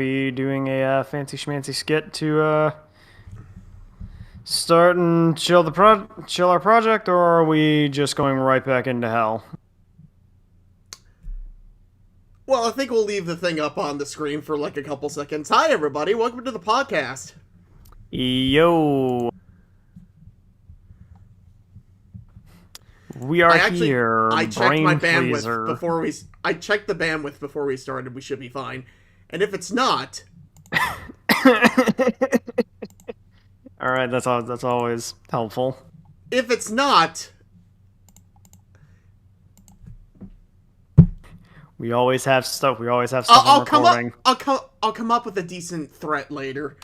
we doing a fancy schmancy skit to start and chill our project, or are we just going right back into hell? Well, I think we'll leave the thing up on the screen for like a couple seconds. Hi, everybody. Welcome to the podcast. Yo. We are here. I checked my bandwidth Brainfreezerrr. before we. I checked the bandwidth before we started. We should be fine. And if it's not, All right, that's always helpful. if it's not, We always have stuff. We always have stuff I'll on come up. recording. I'll come up with a decent threat later.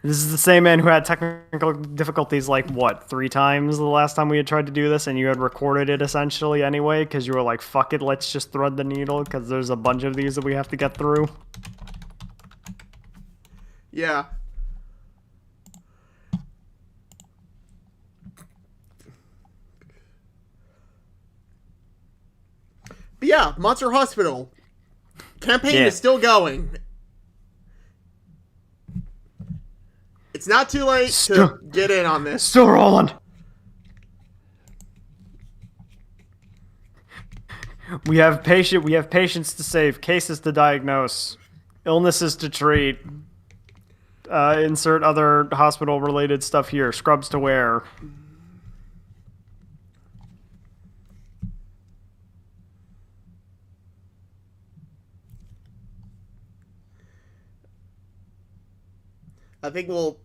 This is the same man who had technical difficulties like, what, 3 times the last time we had tried to do this, and you had recorded it essentially anyway, because you were like, fuck it, let's just thread the needle, because there's a bunch of these that we have to get through. Yeah. But yeah, Monster Hospital. Campaign Yeah. is still going. It's not too late to get in on this. Still rolling! We have patients to save, cases to diagnose, illnesses to treat. Insert other hospital-related stuff here. Scrubs to wear. I think we'll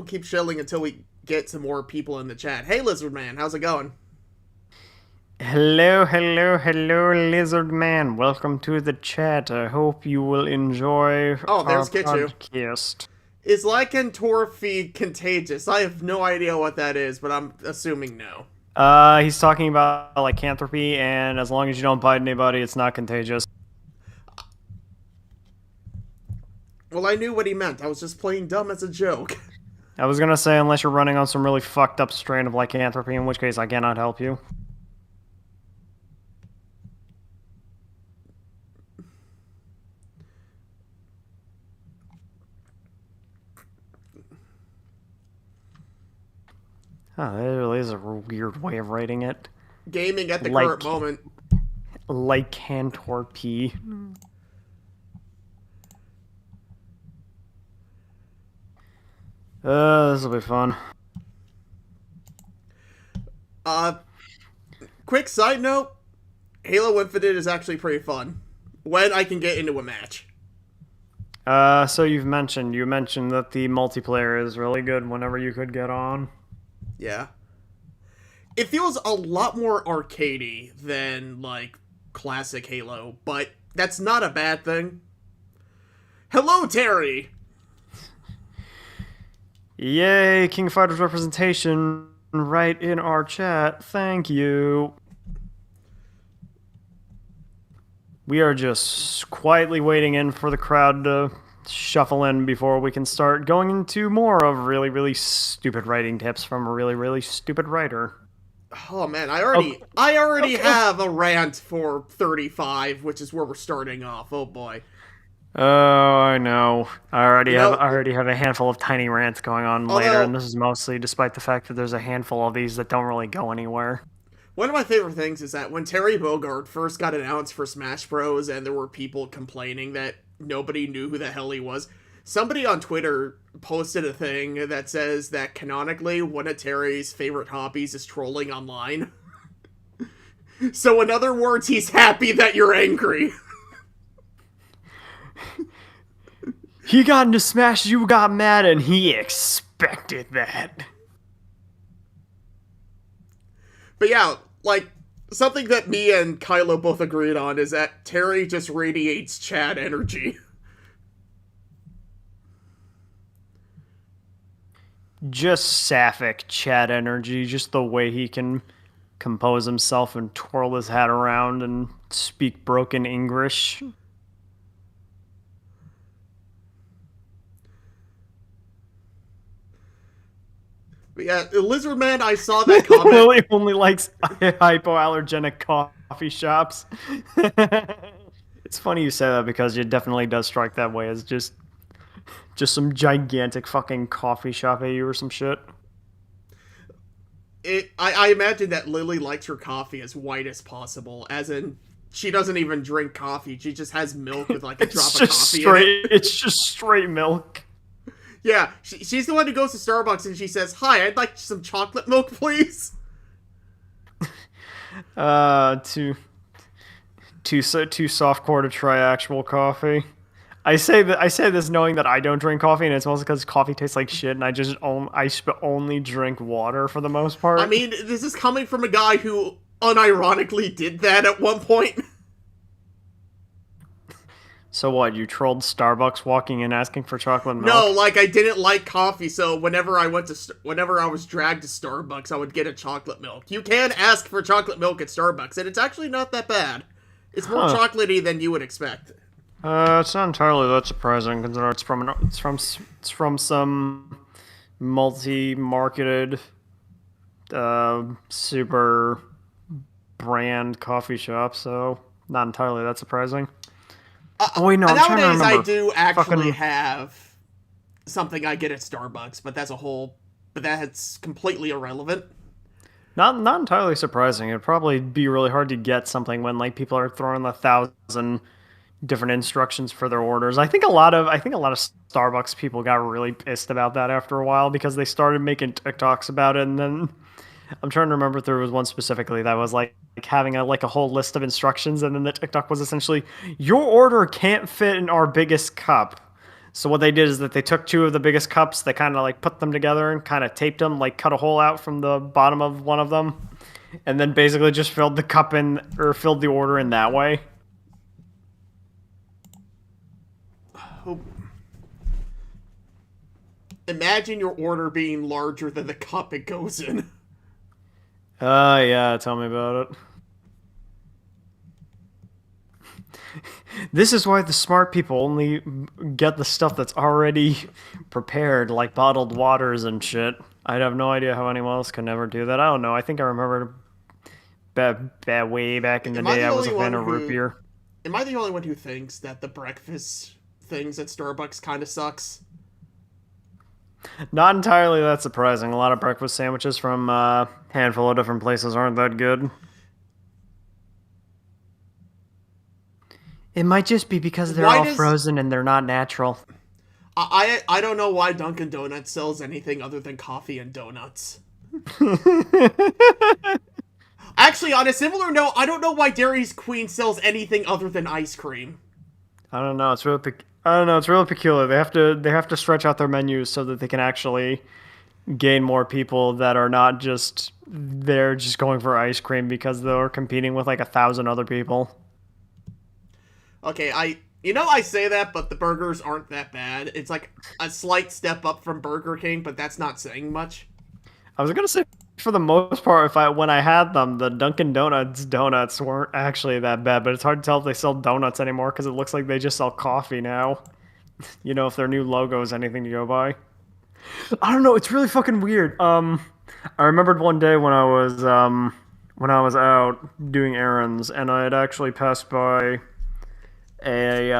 keep shilling until we get some more people in the chat. Hey, Lizard Man, how's it going? Hello, lizard man. Welcome to the chat. I hope you will enjoy Oh, there's our Kitchu. podcast. Is lycanthropy contagious? I have no idea what that is, but I'm assuming no. He's talking about lycanthropy, and as long as you don't bite anybody, it's not contagious. Well, I knew what he meant. I was just playing dumb as a joke. I was gonna say, unless you're running on some really fucked up strain of lycanthropy, in which case I cannot help you. Oh, that really is a weird way of writing it. Gaming at the current moment. Lycanthropy. This will be fun. Quick side note, Halo Infinite is actually pretty fun. When I can get into a match. So you mentioned that the multiplayer is really good whenever you could get on. Yeah. It feels a lot more arcadey than, like, classic Halo, but that's not a bad thing. Hello, Terry! Yay, King of Fighters representation right in our chat. Thank you. We are just quietly waiting in for the crowd to shuffle in before we can start going into more of really, really stupid writing tips from a really, really stupid writer. Oh man, I already have a rant for 35, which is where we're starting off. Oh boy. Oh, I know. I already have a handful of tiny rants going on later, and this is mostly despite the fact that there's a handful of these that don't really go anywhere. One of my favorite things is that when Terry Bogard first got announced for Smash Bros. And there were people complaining that nobody knew who the hell he was, somebody on Twitter posted a thing that says that canonically one of Terry's favorite hobbies is trolling online. So in other words, he's happy that you're angry. He got into Smash, you got mad, and he expected that. But yeah, like, something that me and Kylo both agreed on is that Terry just radiates Chad energy. Just sapphic Chad energy, just the way he can compose himself and twirl his hat around and speak broken English. But yeah, Lizard Man, I saw that comment. Lily only likes hypoallergenic coffee shops. It's funny you say that because it definitely does strike that way as just some gigantic fucking coffee shop at you or some shit. I imagine that Lily likes her coffee as white as possible, as in she doesn't even drink coffee. She just has milk with like a drop of coffee in it. It's just straight milk. Yeah, she's the one who goes to Starbucks and she says, "Hi, I'd like some chocolate milk, please." Too soft core to try actual coffee. I say this knowing that I don't drink coffee, and it's mostly because coffee tastes like shit, and I only drink water for the most part. I mean, this is coming from a guy who unironically did that at one point. So what? You trolled Starbucks walking in asking for chocolate milk? No, like I didn't like coffee, so whenever I was dragged to Starbucks, I would get a chocolate milk. You can ask for chocolate milk at Starbucks, and it's actually not that bad. It's more chocolatey than you would expect. It's not entirely that surprising, considering it's from some multi-marketed, super brand coffee shop. So not entirely that surprising. Oh wait, no, I'm trying to nowadays remember. I do actually have something I get at Starbucks, but that's completely irrelevant. Not entirely surprising. It'd probably be really hard to get something when like people are throwing 1,000 different instructions for their orders. I think a lot of Starbucks people got really pissed about that after a while because they started making TikToks about it, and then I'm trying to remember if there was one specifically that was like having a whole list of instructions, and then the TikTok was essentially your order can't fit in our biggest cup. So what they did is that they took two of the biggest cups, they kind of like put them together and kind of taped them, like cut a hole out from the bottom of one of them, and then basically just filled the order in that way. Imagine your order being larger than the cup it goes in. Yeah, tell me about it. This is why the smart people only get the stuff that's already prepared, like bottled waters and shit. I'd have no idea how anyone else could never do that. I don't know. I think I remember way back in the day I was a fan of root beer. Am I the only one who thinks that the breakfast things at Starbucks kind of sucks? Not entirely that surprising. A lot of breakfast sandwiches from a handful of different places aren't that good. It might just be because they're all frozen and they're not natural. I don't know why Dunkin' Donuts sells anything other than coffee and donuts. Actually, on a similar note, I don't know why Dairy Queen sells anything other than ice cream. I don't know. It's really peculiar. They have to stretch out their menus so that they can actually gain more people that are not just they're just going for ice cream because they're competing with like 1,000 other people. Okay, I say that, but the burgers aren't that bad. It's like a slight step up from Burger King, but that's not saying much. I was gonna say, for the most part, when I had them, the Dunkin' Donuts donuts weren't actually that bad, but it's hard to tell if they sell donuts anymore because it looks like they just sell coffee now. You know, if their new logo is anything to go by. I don't know. It's really fucking weird. I remembered one day when I was out doing errands, and I had actually passed by a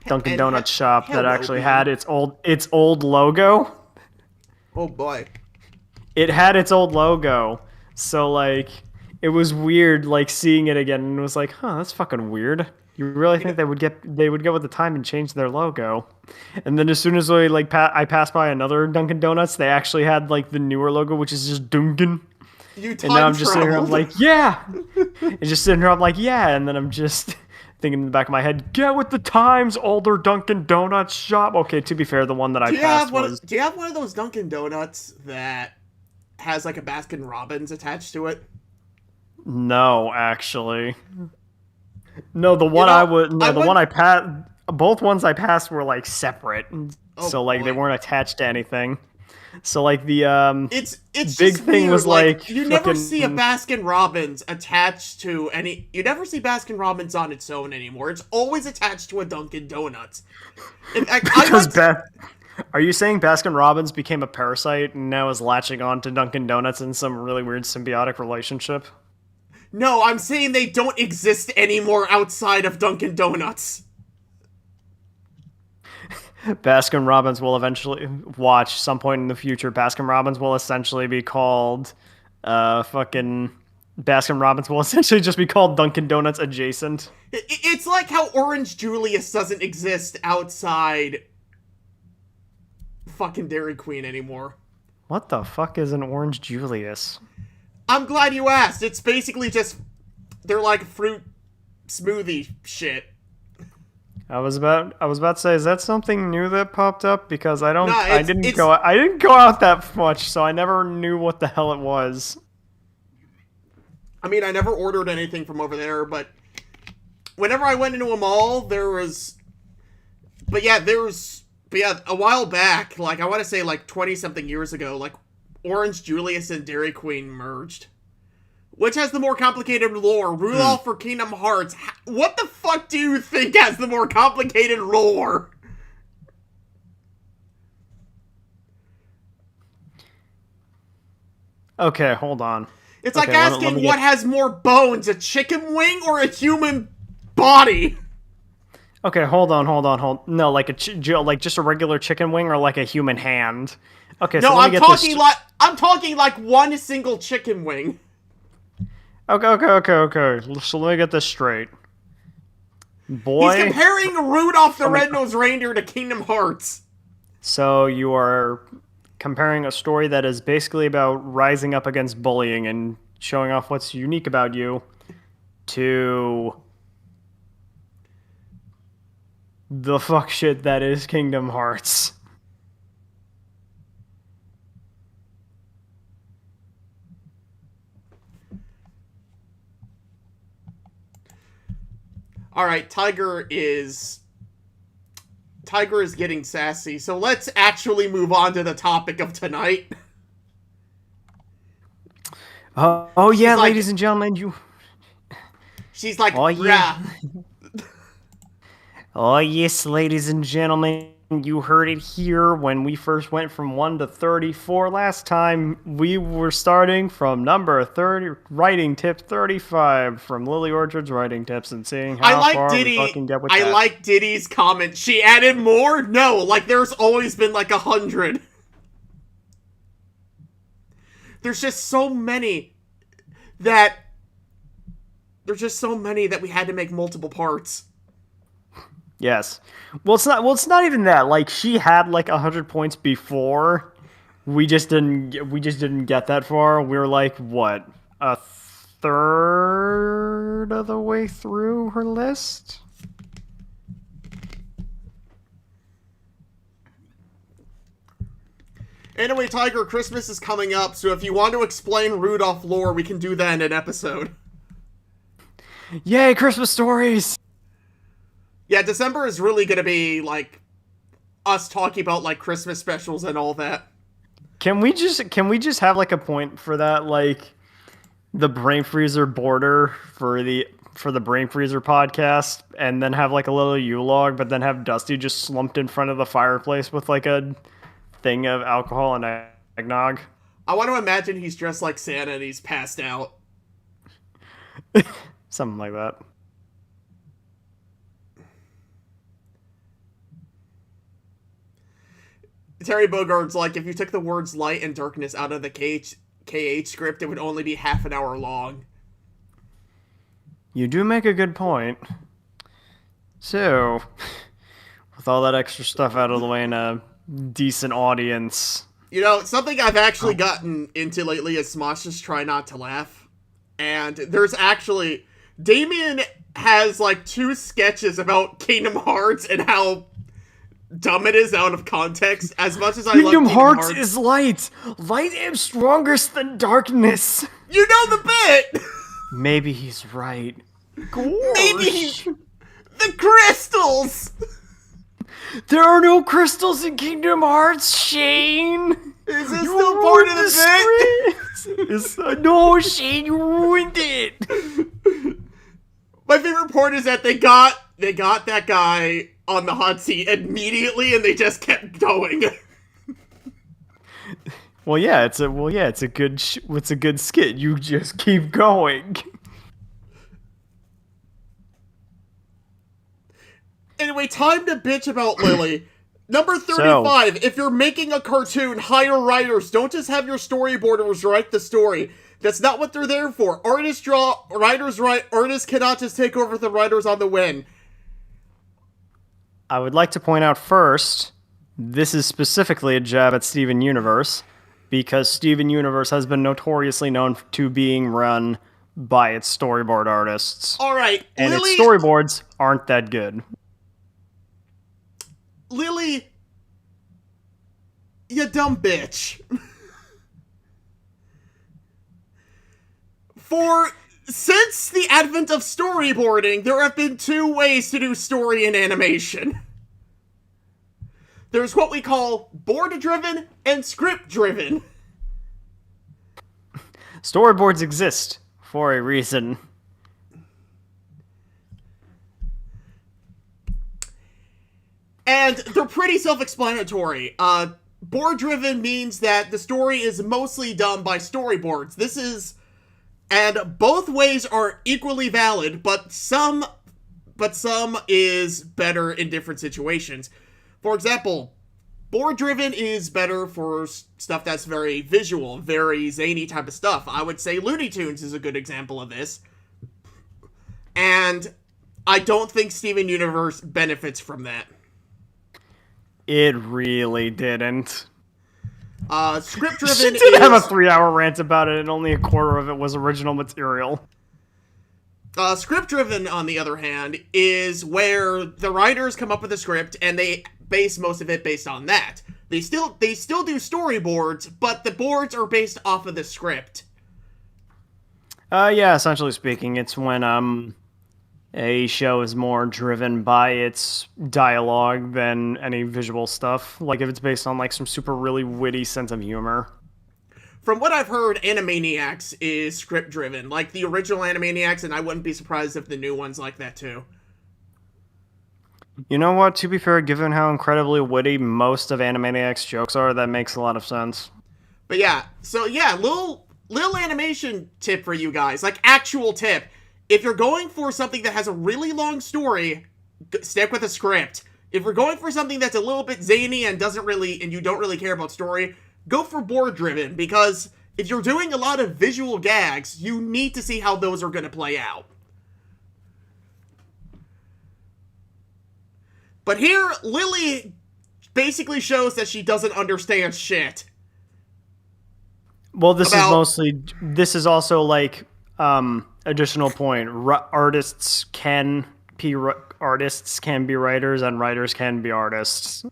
Dunkin' Donuts shop that actually had its old logo. Oh boy. It had its old logo. So like it was weird like seeing it again, and it was like, "Huh, that's fucking weird." You really think they would go with the time and change their logo? And then as soon as I passed by another Dunkin' Donuts, they actually had like the newer logo, which is just Dunkin'. And now I'm just sitting here, I'm like, yeah. And just sitting here, I'm like, yeah. And then I'm just thinking in the back of my head, get with the times, older Dunkin' Donuts shop. Okay, to be fair, the one that I passed was... Do you have one of those Dunkin' Donuts that has like a Baskin Robbins attached to it? No, actually. No, the one I passed... Both ones I passed were like separate. So like they weren't attached to anything. So like the it's big thing weird. Was like you never see a Baskin Robbins attached to any. You never see Baskin Robbins on its own anymore. It's always attached to a Dunkin' Donuts. Are you saying Baskin Robbins became a parasite and now is latching on to Dunkin' Donuts in some really weird symbiotic relationship? No, I'm saying they don't exist anymore outside of Dunkin' Donuts. Baskin Robbins will eventually watch some point in the future. Baskin Robbins will essentially be called, fucking. Baskin Robbins will essentially just be called Dunkin' Donuts adjacent. It's like how Orange Julius doesn't exist outside fucking Dairy Queen anymore. What the fuck is an Orange Julius? I'm glad you asked. It's basically just, they're like fruit smoothie shit. I was about to say, is that something new that popped up? Because I didn't go out that much, so I never knew what the hell it was. I mean, I never ordered anything from over there, but whenever I went into a mall, But yeah, a while back, like, I want to say, like, 20-something years ago, like, Orange Julius and Dairy Queen merged. Which has the more complicated lore? Rudolph or Kingdom Hearts? What the fuck do you think has the more complicated lore? Okay, hold on. It's like asking what has more bones, a chicken wing or a human body? Okay, hold on. No, like like just a regular chicken wing or like a human hand? Okay, no, so I'm talking like one single chicken wing. Okay. So let me get this straight. Boy, he's comparing Rudolph the Red-Nosed Reindeer to Kingdom Hearts. So you are comparing a story that is basically about rising up against bullying and showing off what's unique about you to the fuck shit that is Kingdom Hearts. Alright, Tiger is getting sassy, so let's actually move on to the topic of tonight. Oh yeah, ladies and gentlemen, She's like, oh yeah. Oh yes, ladies and gentlemen, you heard it here. When we first went from 1 to 34 last time, we were starting from number 30, writing tip 35 from Lily Orchard's writing tips and seeing how far we fucking get with that. I like Diddy's comment. She added more? No, like there's always been like 100. There's just so many that we had to make multiple parts. Yes. Well, it's not even that. Like, she had like 100 points before. We just didn't get that far. We were like, what, a third of the way through her list? Anyway, Tiger, Christmas is coming up, so if you want to explain Rudolph lore, we can do that in an episode. Yay, Christmas stories! Yeah, December is really gonna be, like, us talking about, like, Christmas specials and all that. Can we just have, like, a point for that, like, the Brain Freezer border for the Brain Freezer podcast, and then have, like, a little U-log, but then have Dusty just slumped in front of the fireplace with, like, a thing of alcohol and eggnog? I want to imagine he's dressed like Santa and he's passed out. Something like that. Terry Bogart's like, if you took the words light and darkness out of the KH script, it would only be half an hour long. You do make a good point. So, with all that extra stuff out of the way and a decent audience. You know, something I've actually gotten into lately is Smosh's Try Not to Laugh. And there's actually... Damien has, like, 2 sketches about Kingdom Hearts and how dumb it is out of context. As much as I love Kingdom Hearts is light. Light is strongest than darkness. You know the bit! Maybe he's right. Gosh. Maybe the crystals! There are no crystals in Kingdom Hearts, Shane! Is this still part of the bit? No, Shane, you ruined it! My favorite part is that they got that guy on the hot seat immediately, and they just kept going. It's a good skit. You just keep going. Anyway, time to bitch about Lily. Number 35, if you're making a cartoon, hire writers. Don't just have your storyboarders write the story. That's not what they're there for. Artists draw, writers write. Artists cannot just take over the writers on the win. I would like to point out first, this is specifically a jab at Steven Universe, because Steven Universe has been notoriously known to being run by its storyboard artists. Alright, and Lily... its storyboards aren't that good. Lily... You dumb bitch. Since the advent of storyboarding, there have been two ways to do story in animation. There's what we call board-driven and script-driven. Storyboards exist for a reason. And they're pretty self-explanatory. Board-driven means that the story is mostly done by storyboards. And both ways are equally valid, but some is better in different situations. For example, board-driven is better for stuff that's very visual, very zany type of stuff. I would say Looney Tunes is a good example of this. And I don't think Steven Universe benefits from that. It really didn't. Script-driven She did have a 3-hour rant about it, and only a quarter of it was original material. Script-driven, on the other hand, is where the writers come up with a script, and they base most of it based on that. They still do storyboards, but the boards are based off of the script. Yeah, essentially speaking, it's when a show is more driven by its dialogue than any visual stuff. Like if it's based on like some super really witty sense of humor. From what I've heard, Animaniacs is script-driven, like the original Animaniacs, and I wouldn't be surprised if the new one's like that too. You know what? To be fair, given how incredibly witty most of Animaniacs' jokes are, that makes a lot of sense. But yeah, so yeah, little animation tip for you guys, like actual tip. If you're going for something that has a really long story, stick with a script. If you're going for something that's a little bit zany and you don't really care about story, go for board-driven, because if you're doing a lot of visual gags, you need to see how those are going to play out. But here, Lily basically shows that she doesn't understand shit. Well, this is also like, additional point. Artists can be writers, and writers can be artists.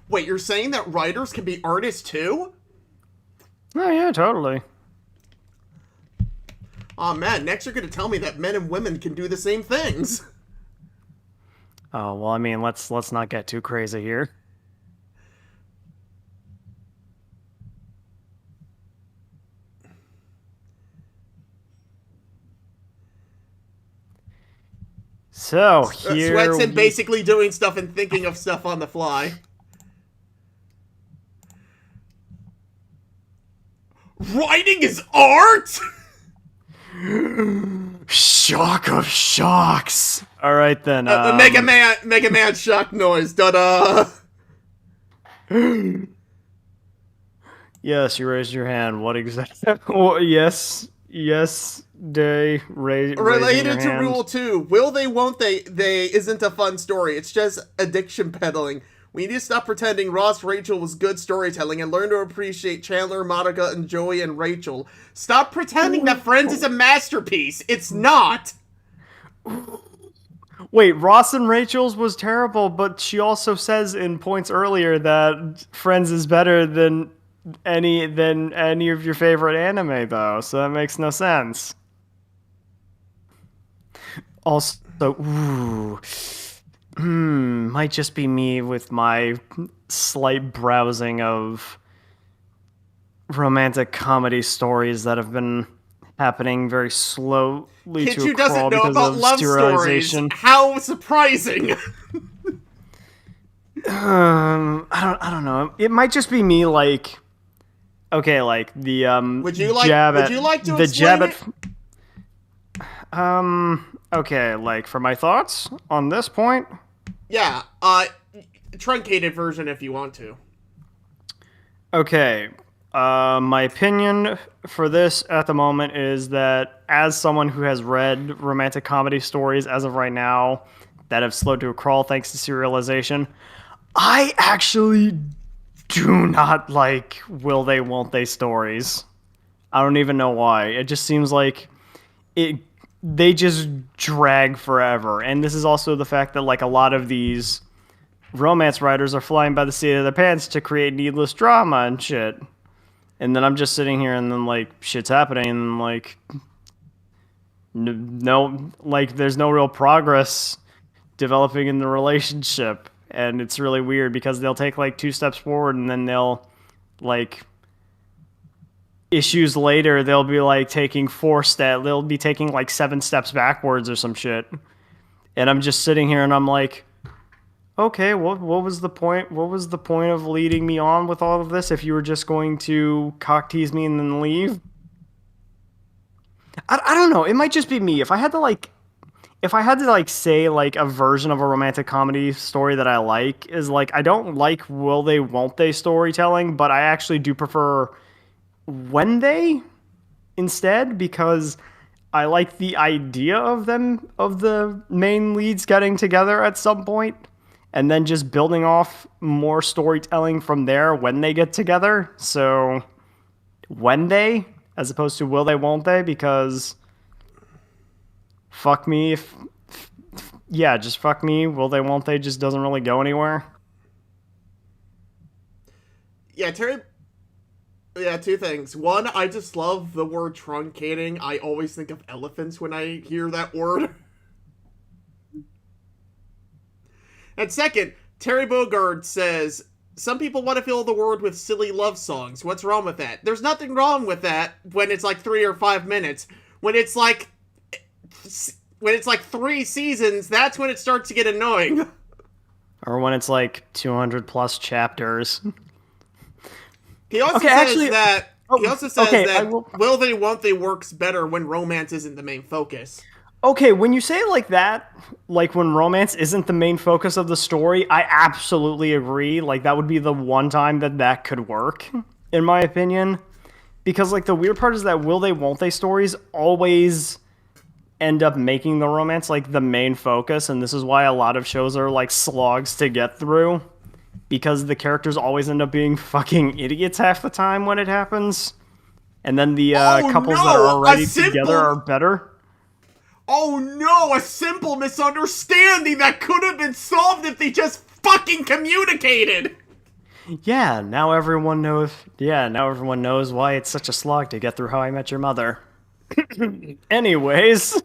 Wait, you're saying that writers can be artists too? Oh yeah, totally. Aw, man, next you're gonna tell me that men and women can do the same things. Oh, well, I mean, let's not get too crazy here. So, here... Sweatson basically doing stuff and thinking of stuff on the fly. Writing is art?! Shock of shocks! Alright then, the Mega Man shock noise, da-da! Yes, you raised your hand. What exactly? Yes, they related to Rule 2. Will they, won't they isn't a fun story. It's just addiction peddling. We need to stop pretending Ross Rachel was good storytelling and learn to appreciate Chandler, Monica, and Joey and Rachel. Stop pretending that Friends is a masterpiece. It's not. Wait, Ross and Rachel's was terrible, but she also says in points earlier that Friends is better than any of your favorite anime, though, so that makes no sense. Also, might just be me with my slight browsing of romantic comedy stories that have been happening very slowly to a crawl because of love serialization. Stories. How surprising! I don't know. It might just be me, like, okay, like the Would you like to explain it? Okay, like for my thoughts on this point. Yeah, truncated version if you want to. Okay, my opinion for this at the moment is that as someone who has read romantic comedy stories as of right now that have slowed to a crawl thanks to serialization, I actually do not like will they won't they stories. I don't even know why. It just seems like it they just drag forever. And this is also the fact that like a lot of these romance writers are flying by the seat of their pants to create needless drama and shit. And then I'm just sitting here and then like shit's happening and like no like there's no real progress developing in the relationship, and it's really weird because they'll take like two steps forward and then they'll like issues later they'll be like taking they'll be taking like 7 steps backwards or some shit. And I'm just sitting here and I'm like, okay, what was the point? What was the point of leading me on with all of this if you were just going to cock tease me and then leave? I don't know. It might just be me. If I had to like say like a version of a romantic comedy story that I like is like I don't like will they won't they storytelling, but I actually do prefer when they instead because I like the idea of the main leads getting together at some point and then just building off more storytelling from there when they get together. So when they as opposed to will they won't they because fuck me if yeah, just fuck me. Will they won't they just doesn't really go anywhere. Yeah, Terry. Yeah, two things. One, I just love the word truncating. I always think of elephants when I hear that word. And second, Terry Bogard says, some people want to fill the world with silly love songs. What's wrong with that? There's nothing wrong with that when it's like 3 or 5 minutes. When it's like 3 seasons, that's when it starts to get annoying. Or when it's like 200 plus chapters. He also Okay, says actually- that he also says okay, that will they won't they works better when romance isn't the main focus. Okay, when you say it like that, like when romance isn't the main focus of the story, I absolutely agree. Like that would be the one time that that could work, in my opinion. Because like the weird part is that will they won't they stories always end up making the romance like the main focus, and this is why a lot of shows are like slogs to get through. Because the characters always end up being fucking idiots half the time when it happens. And then the couples that are already together are better. Oh no, a simple misunderstanding that could have been solved if they just fucking communicated! Yeah, now everyone knows. Yeah, now everyone knows why it's such a slog to get through How I Met Your Mother. Anyways.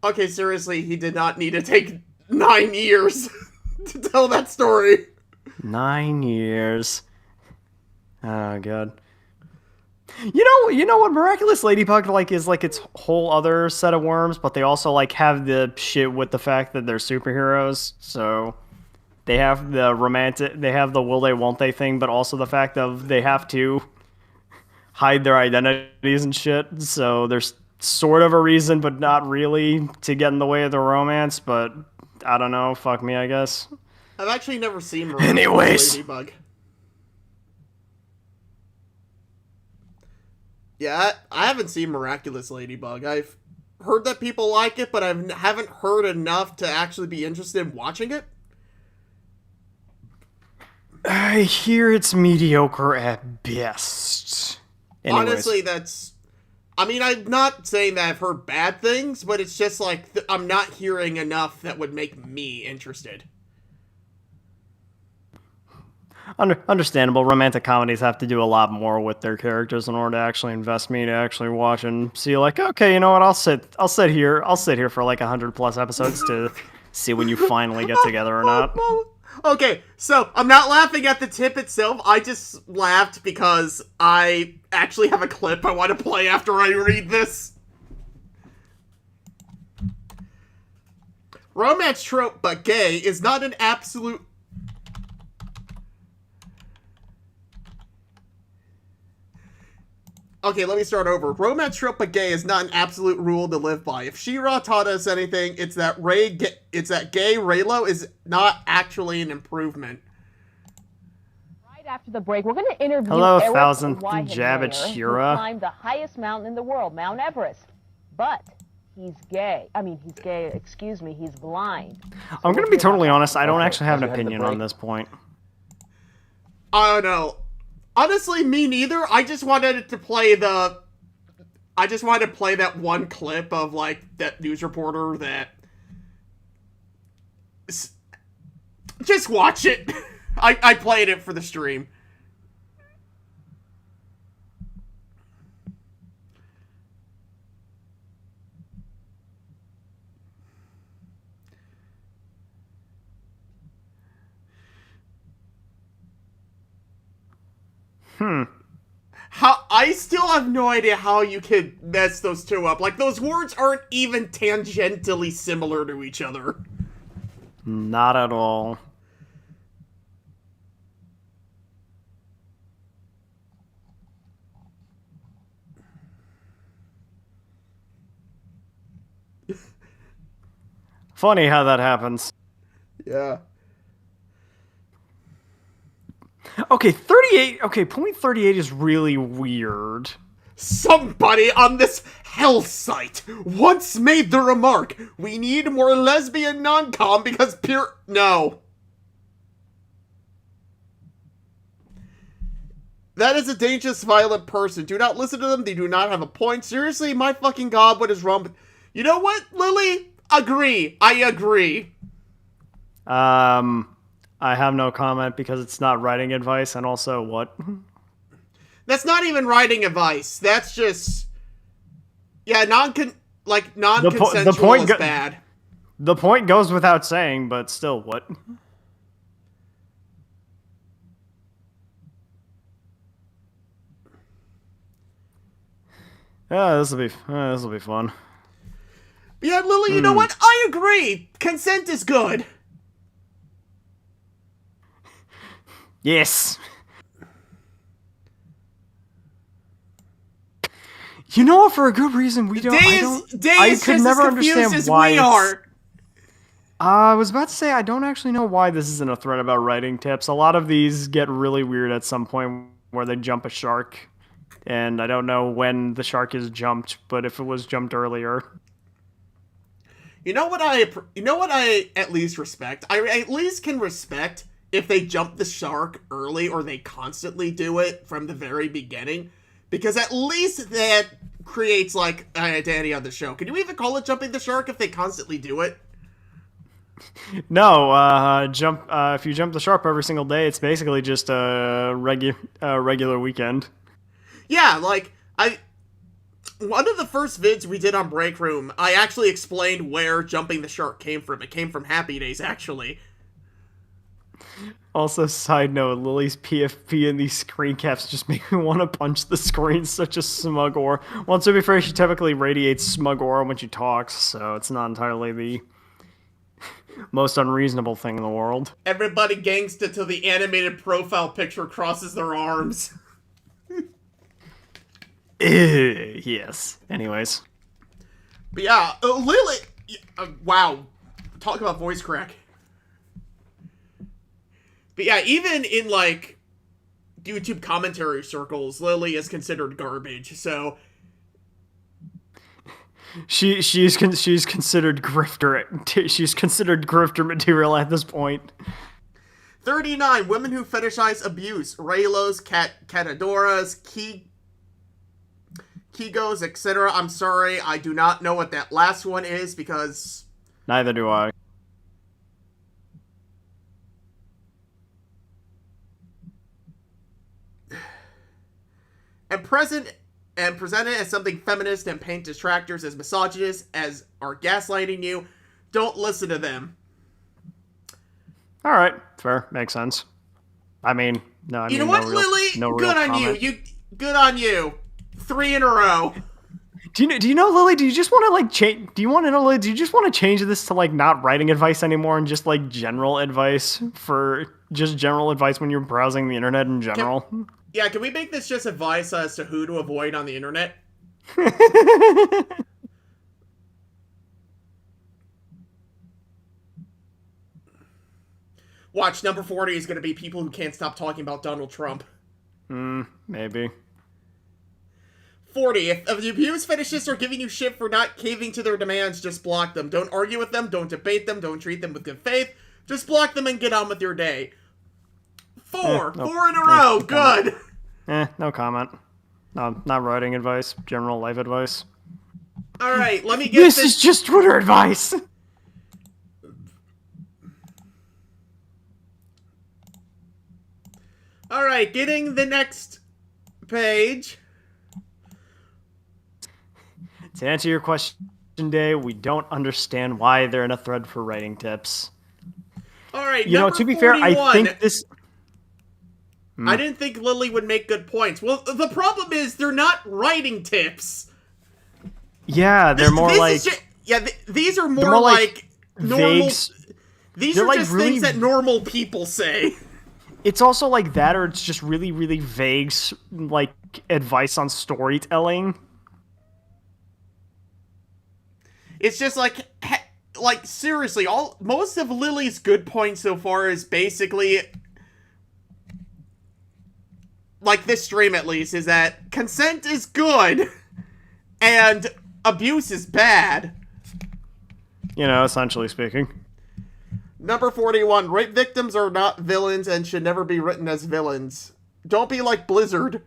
Okay, seriously, he did not need to take 9 years to tell that story. 9 years. Oh god. You know what Miraculous Ladybug like is like its whole other set of worms, but they also like have the shit with the fact that they're superheroes. So they have the they have the will they won't they thing, but also the fact of they have to hide their identities and shit. So there's sort of a reason, but not really, to get in the way of the romance. But I don't know. Fuck me, I guess. I've actually never seen Miraculous Ladybug. Yeah, I haven't seen Miraculous Ladybug. I've heard that people like it, but I haven't heard enough to actually be interested in watching it. I hear it's mediocre at best. Anyways. Honestly, that's... I mean, I'm not saying that I've heard bad things, but it's just like, I'm not hearing enough that would make me interested. Understandable. Romantic comedies have to do a lot more with their characters in order to actually invest me to actually watch and see. Like, okay, you know what? I'll sit here for like 100+ episodes to see when you finally get together or not. Okay, so I'm not laughing at the tip itself. I just laughed because I actually have a clip I want to play after I read this. Romance trope but gay is not an absolute... Okay, let me start over. Romance trope but gay is not an absolute rule to live by. If She-Ra taught us anything, it's that gay Raylo is not actually an improvement. Right after the break, we're going to interview Hello, Eric thousandth Weihenmayer, jab at who She-Ra. climbed the highest mountain in the world, Mount Everest. But he's gay. Excuse me, he's blind. So I'm going to be totally honest, I don't actually have an as you head to opinion break. on this point. I don't know. Honestly, me neither. I just wanted to play that one clip of, like, that news reporter that... Just watch it. I played it for the stream. I still have no idea how you could mess those two up. Like, those words aren't even tangentially similar to each other. Not at all. Funny how that happens. Yeah. Okay, 38. Okay, point 38 is really weird. Somebody on this hell site once made the remark, we need more lesbian non-com because no. That is a dangerous, violent person. Do not listen to them. They do not have a point. Seriously, my fucking god, what is wrong with... You know what, Lily? Agree. I agree. I have no comment because it's not writing advice, and also what? That's not even writing advice. That's just... Yeah, non-consensual is bad. The point goes without saying, but still, what? Yeah, this will be fun. Yeah, Lily, you know what? I agree. Consent is good. Yes. You know what? For a good reason, we don't. I could never understand why. We are. I was about to say I don't actually know why this isn't a thread about writing tips. A lot of these get really weird at some point where they jump a shark, and I don't know when the shark is jumped, but if it was jumped earlier. You know what I at least respect? I at least can respect if they jump the shark early or they constantly do it from the very beginning. Because at least that creates, like, an identity on the show. Can you even call it jumping the shark if they constantly do it? No, if you jump the shark every single day, it's basically just a regular weekend. Yeah, like, one of the first vids we did on Break Room, I actually explained where jumping the shark came from. It came from Happy Days, actually. Also, side note, Lily's PFP and these screen caps just make me want to punch the screen. Such a smug aura. Well, to be fair, she typically radiates smug aura when she talks, so it's not entirely the most unreasonable thing in the world. Everybody gangsta till the animated profile picture crosses their arms. Yes. Anyways. But yeah, Lily... wow. Talk about voice crack. But yeah, even in, like, YouTube commentary circles, Lily is considered garbage, so... She's considered grifter. She's considered grifter material at this point. 39. Women who fetishize abuse. Raylos, Catadoras, Kigos, etc. I'm sorry, I do not know what that last one is, because... Neither do I. And present it as something feminist and paint detractors as misogynist as are gaslighting you. Don't listen to them. Alright, fair. Makes sense. I mean, no, I mean, you know what, no real, Lily? no good real on comment. you. Good on you. 3 in a row. Do you know, Lily? Do you just want to like change? Do you want to know, Lily? Do you just want to change this to like not writing advice anymore and just like general advice when you're browsing the internet in general? Yeah, can we make this just advice as to who to avoid on the internet? Watch, number 40 is going to be people who can't stop talking about Donald Trump. Maybe. 40. If the abuse fetishists are giving you shit for not caving to their demands, just block them. Don't argue with them, don't debate them, don't treat them with good faith. Just block them and get on with your day. 4. 4 in a row. Good. No comment. No, not writing advice. General life advice. Alright, let me get This is just Twitter advice! Alright, getting the next page. To answer your question, Dave, we don't understand why they're in a thread for writing tips. Alright, You know, to be fair, I think this... I didn't think Lily would make good points. Well, the problem is they're not writing tips. Yeah, they're more like... These are more like normal... vague... These are like just really... things that normal people say. It's also like that, or it's just really, really vague, like, advice on storytelling. It's just like seriously, most of Lily's good points so far is basically, like this stream at least, is that consent is good and abuse is bad. You know, essentially speaking. Number 41, rape victims are not villains and should never be written as villains. Don't be like Blizzard.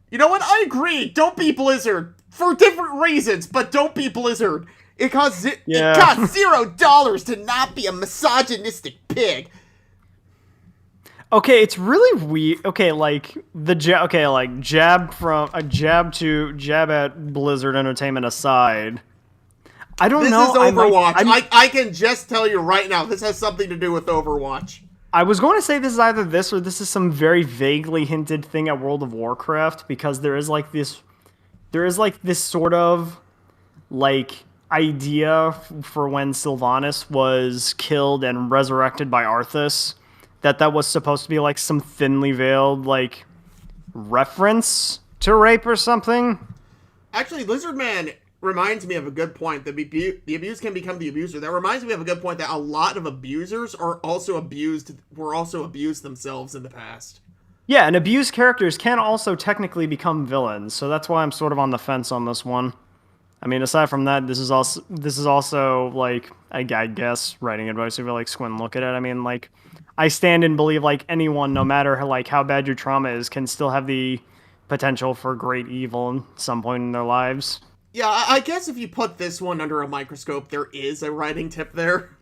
You know what? I agree. Don't be Blizzard. For different reasons, but don't be Blizzard. It costs $0 to not be a misogynistic pig. Okay, it's really weird. Okay, like the jab at Blizzard Entertainment aside. I don't know. This is Overwatch. I can just tell you right now, this has something to do with Overwatch. I was going to say this is either this or this is some very vaguely hinted thing at World of Warcraft, because there is like this sort of like idea for when Sylvanas was killed and resurrected by Arthas, that was supposed to be like some thinly veiled like reference to rape or something. Actually, Lizardman reminds me of a good point. The abuse can become the abuser. That reminds me of a good point that a lot of abusers were also abused themselves in the past. Yeah, and abused characters can also technically become villains, so that's why I'm sort of on the fence on this one. I mean, aside from that, this is also like I guess writing advice if you like squint and look at it. I mean, like I stand and believe like anyone, no matter like how bad your trauma is, can still have the potential for great evil at some point in their lives. Yeah, I guess if you put this one under a microscope, there is a writing tip there.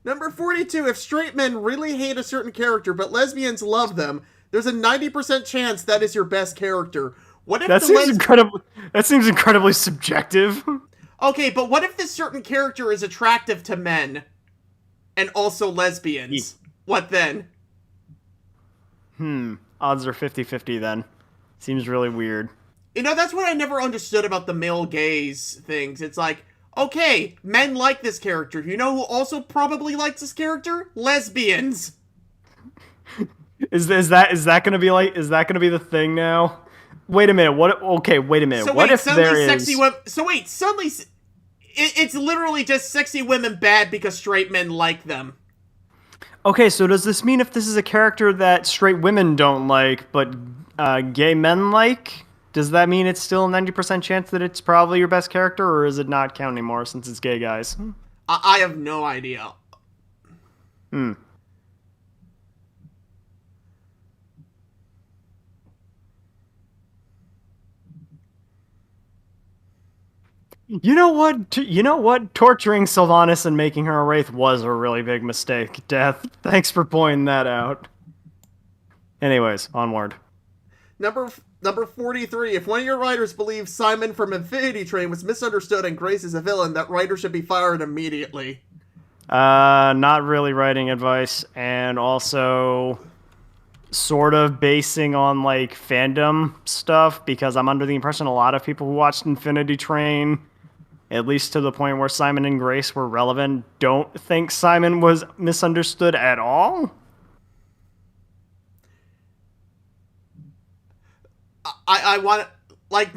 Number 42, if straight men really hate a certain character, but lesbians love them, there's a 90% chance that is your best character. What if that seems incredibly subjective. Okay, but what if this certain character is attractive to men and also lesbians? What then? Odds are 50-50 then. Seems really weird. You know, that's what I never understood about the male gaze things. It's like, okay, men like this character. You know who also probably likes this character? Lesbians. Is that gonna be the thing now? Wait a minute. Wait a minute. So what wait, if there is? Suddenly, it's literally just sexy women bad because straight men like them. Okay, so does this mean if this is a character that straight women don't like, but gay men like? Does that mean it's still a 90% chance that it's probably your best character, or is it not count anymore since it's gay guys? I have no idea. You know what? Torturing Sylvanas and making her a wraith was a really big mistake, Death. Thanks for pointing that out. Anyways, onward. Number 43. If one of your writers believes Simon from Infinity Train was misunderstood and Grace is a villain, that writer should be fired immediately. Not really writing advice, and also sort of basing on like fandom stuff, because I'm under the impression a lot of people who watched Infinity Train, at least to the point where Simon and Grace were relevant, don't think Simon was misunderstood at all. I want like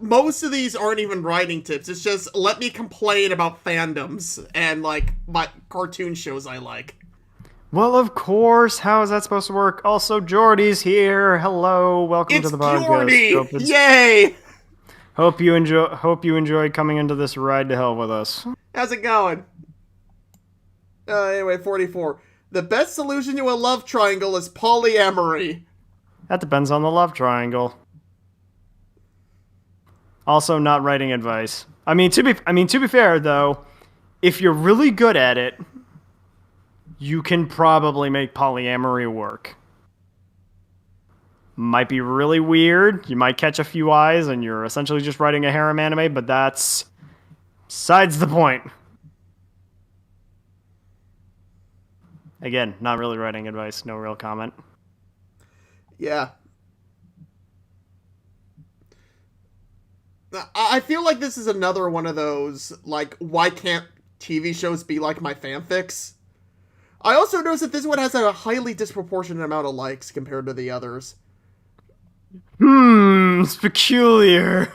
most of these aren't even writing tips. It's just let me complain about fandoms and like my cartoon shows I like. Well, of course. How is that supposed to work? Also, Jordy's here. Hello, welcome It's to the podcast. Jordy! Yay! Hope you enjoyed coming into this ride to hell with us. How's it going? Anyway, 44. The best solution to a love triangle is polyamory. That depends on the love triangle. Also, not writing advice. I mean, to be fair though, if you're really good at it, you can probably make polyamory work. Might be really weird. You might catch a few eyes, and you're essentially just writing a harem anime. But that's besides the point. Again, not really writing advice. No real comment. Yeah. I feel like this is another one of those, like, why can't TV shows be like my fanfics? I also noticed that this one has a highly disproportionate amount of likes compared to the others. It's peculiar.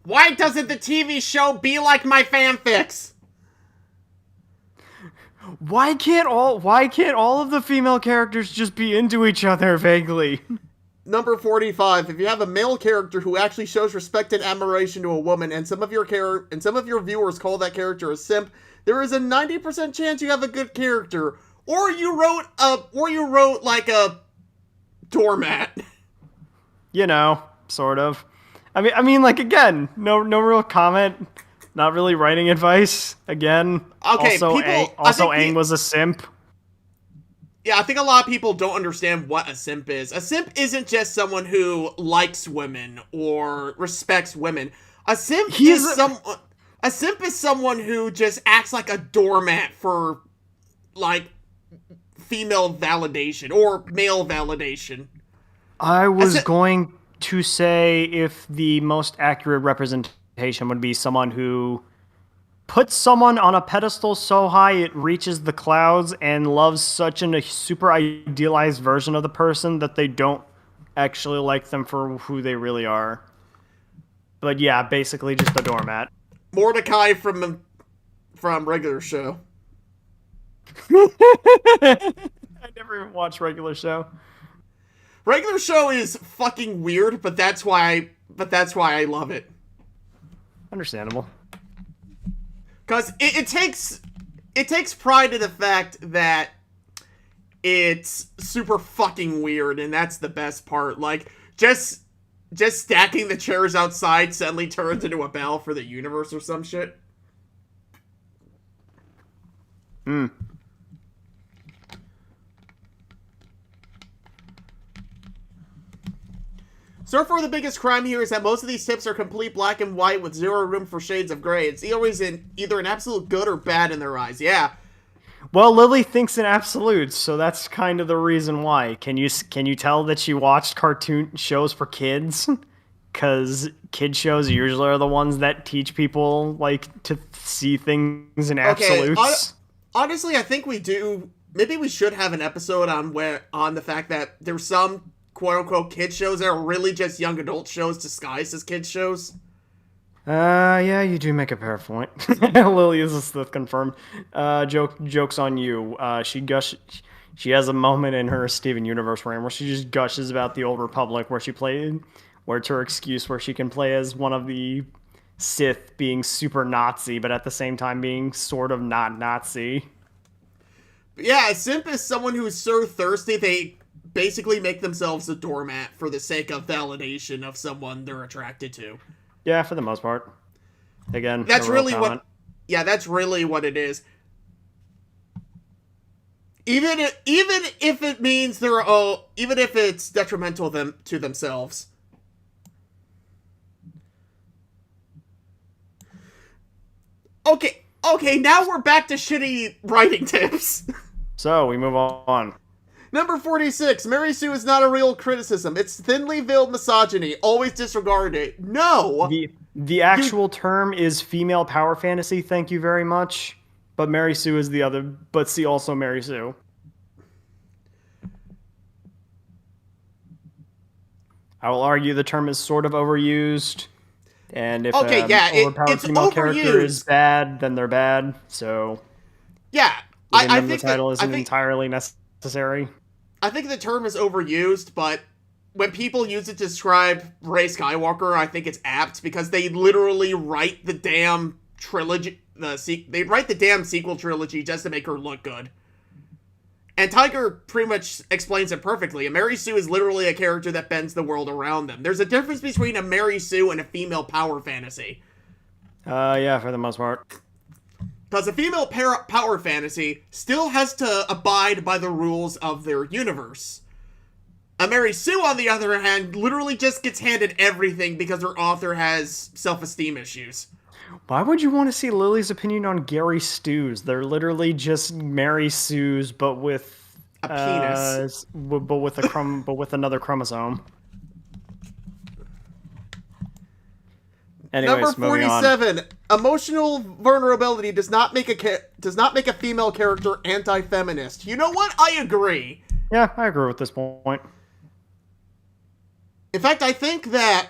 Why doesn't the TV show be like my fanfics? Why can't all of the female characters just be into each other vaguely? Number 45. If you have a male character who actually shows respect and admiration to a woman, and some of your viewers call that character a simp, there is a 90% chance you have a good character. Or you wrote like a doormat. You know, sort of. I mean, like again, no real comment. Not really writing advice. Again. Okay. Also, Aang was a simp. Yeah, I think a lot of people don't understand what a simp is. A simp isn't just someone who likes women or respects women. A simp is someone who just acts like a doormat for, like, female validation or male validation. I was going to say if the most accurate representation would be someone who puts someone on a pedestal so high it reaches the clouds and loves such a super idealized version of the person that they don't actually like them for who they really are. But yeah, basically just a doormat. Mordecai from Regular Show. I never even watched Regular Show. Regular Show is fucking weird, but that's why I love it. Understandable. Because it takes pride in the fact that it's super fucking weird, and that's the best part. Like, just stacking the chairs outside suddenly turns into a battle for the universe or some shit. So far, the biggest crime here is that most of these tips are complete black and white with zero room for shades of gray. It's always either an absolute good or bad in their eyes. Yeah. Well, Lily thinks in absolutes, so that's kind of the reason why. Can you tell that she watched cartoon shows for kids? Because kid shows usually are the ones that teach people like to see things in absolutes. Honestly, I think we do. Maybe we should have an episode on the fact that there's some quote-unquote kid shows that are really just young adult shows disguised as kid shows. Yeah, you do make a fair point. Lily is the confirmed. Joke's on you. She has a moment in her Steven Universe reign where she just gushes about the Old Republic where it's her excuse where she can play as one of the Sith being super Nazi, but at the same time being sort of not Nazi. Yeah, a simp is someone who's so thirsty they basically make themselves a doormat for the sake of validation of someone they're attracted to. Yeah, for the most part. Again, that's no really comment. that's really what it is. Even if it means even if it's detrimental to themselves. Okay, now we're back to shitty writing tips. So, we move on. Number 46, Mary Sue is not a real criticism. It's thinly veiled misogyny. Always disregard it. No! The actual term is female power fantasy, thank you very much. But Mary Sue is the other, but see also Mary Sue. I will argue the term is sort of overused. And if Okay, an yeah, overpowered it's female character is overused. bad, then they're bad. So Yeah, giving I them the think that title isn't entirely necessary. I think the term is overused, but when people use it to describe Rey Skywalker, I think it's apt because they literally write the damn trilogy. They write the damn sequel trilogy just to make her look good. And Tiger pretty much explains it perfectly. A Mary Sue is literally a character that bends the world around them. There's a difference between a Mary Sue and a female power fantasy. Yeah, for the most part. Because a female power fantasy still has to abide by the rules of their universe. A Mary Sue, on the other hand, literally just gets handed everything because her author has self-esteem issues. Why would you want to see Lily's opinion on Gary Stews? They're literally just Mary Sue's, but with A penis. but with but with another chromosome. Anyways, Number moving on. 47. Emotional vulnerability does not make a female character anti-feminist. You know what? I agree. Yeah, I agree with this point. In fact, I think that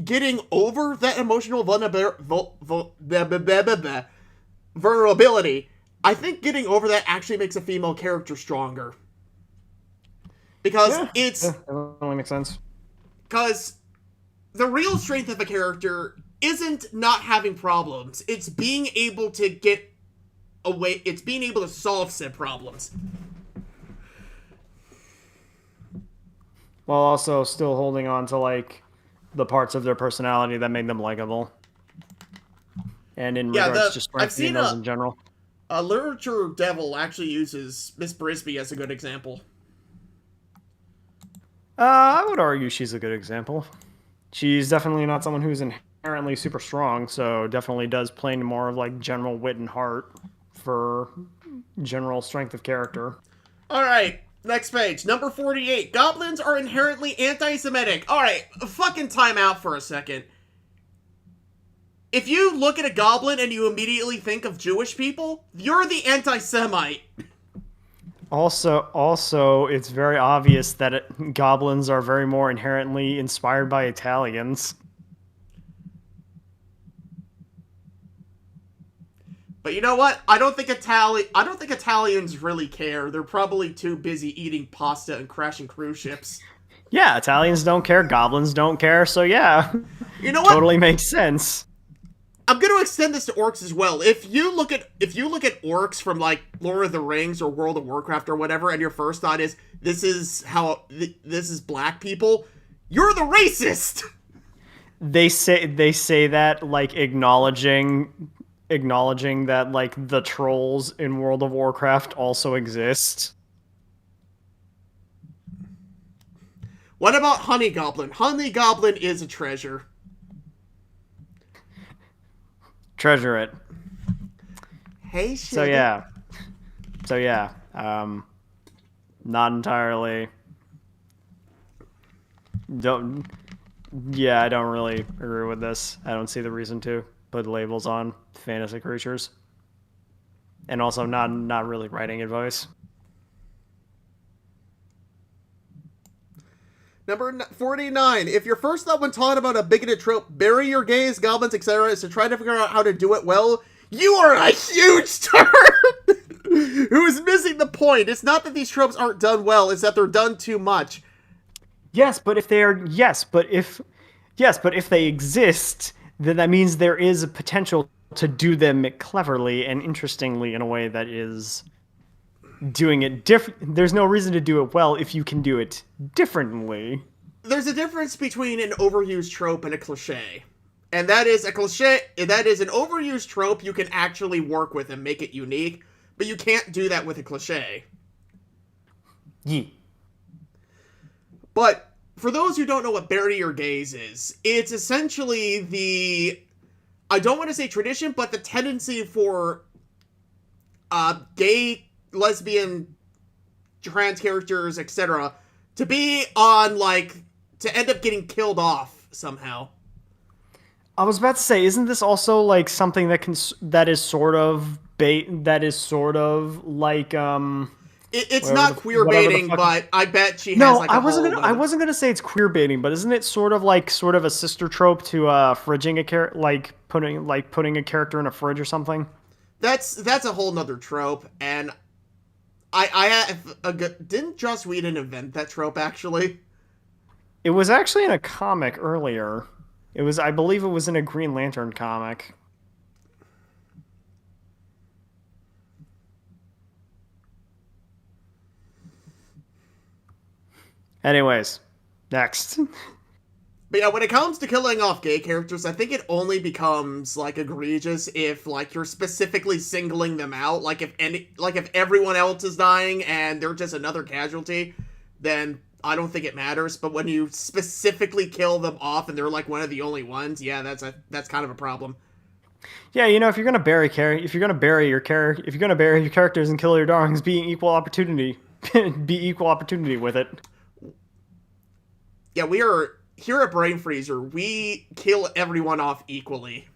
getting over that emotional vulnerability, I think getting over that actually makes a female character stronger. Because that only makes sense. Because the real strength of a character isn't not having problems. It's being able to get away. It's being able to solve said problems. While also still holding on to, like, the parts of their personality that made them likable. And in regards to strengthening those in general. A literature devil actually uses Miss Brisby as a good example. I would argue she's a good example. She's definitely not someone who's inherently super strong, so definitely does play into more of, like, general wit and heart for general strength of character. Alright, next page. Number 48. Goblins are inherently anti-Semitic. Alright, fucking time out for a second. If you look at a goblin and you immediately think of Jewish people, you're the anti-Semite. Also, it's very obvious that goblins are very more inherently inspired by Italians. But you know what? I don't think Italians really care. They're probably too busy eating pasta and crashing cruise ships. Yeah, Italians don't care, goblins don't care, so yeah. You know what? Totally makes sense. I'm going to extend this to orcs as well. If you look at orcs from, like, Lord of the Rings or World of Warcraft or whatever, and your first thought is this is black people, you're the racist. They say that, like, acknowledging that, like, the trolls in World of Warcraft also exist. What about Honey Goblin? Honey Goblin is a treasure. Treasure it. Hey, shit. So yeah. Not entirely. I don't really agree with this. I don't see the reason to put labels on fantasy creatures. And also not really writing advice. Number 49. If your first thought when taught about a bigoted trope, bury your gays, goblins, etc., is to try to figure out how to do it well, you are a huge turd who is missing the point. It's not that these tropes aren't done well, it's that they're done too much. Yes, but if they exist, then that means there is a potential to do them cleverly and interestingly in a way that is doing it different. There's no reason to do it well if you can do it differently. There's a difference between an overused trope and a cliche. And that is an overused trope you can actually work with and make it unique, but you can't do that with a cliche. Yeah. But for those who don't know what bury your gays is, it's essentially the, I don't want to say tradition, but the tendency for gay, lesbian, trans characters, etc., to be on, like, to end up getting killed off somehow. I was about to say, isn't this also like something that is sort of like It's Whatever not queer whatever the baiting, fuck. but I bet she has No, like a whole I wasn't gonna say it's queer baiting, but isn't it sort of a sister trope to fridging a character, like putting a character in a fridge or something? That's a whole nother trope, and I have a good. Didn't Joss Whedon invent that trope actually? It was actually in a comic earlier. I believe it was in a Green Lantern comic. Anyways, next. But yeah, when it comes to killing off gay characters, I think it only becomes like egregious if like you're specifically singling them out. If everyone else is dying and they're just another casualty, then I don't think it matters. But when you specifically kill them off and they're like one of the only ones, yeah, that's kind of a problem. Yeah, if you're gonna bury your characters and kill your darlings, be equal opportunity, be equal opportunity with it. Yeah, we are here at Brain Freezer. We kill everyone off equally.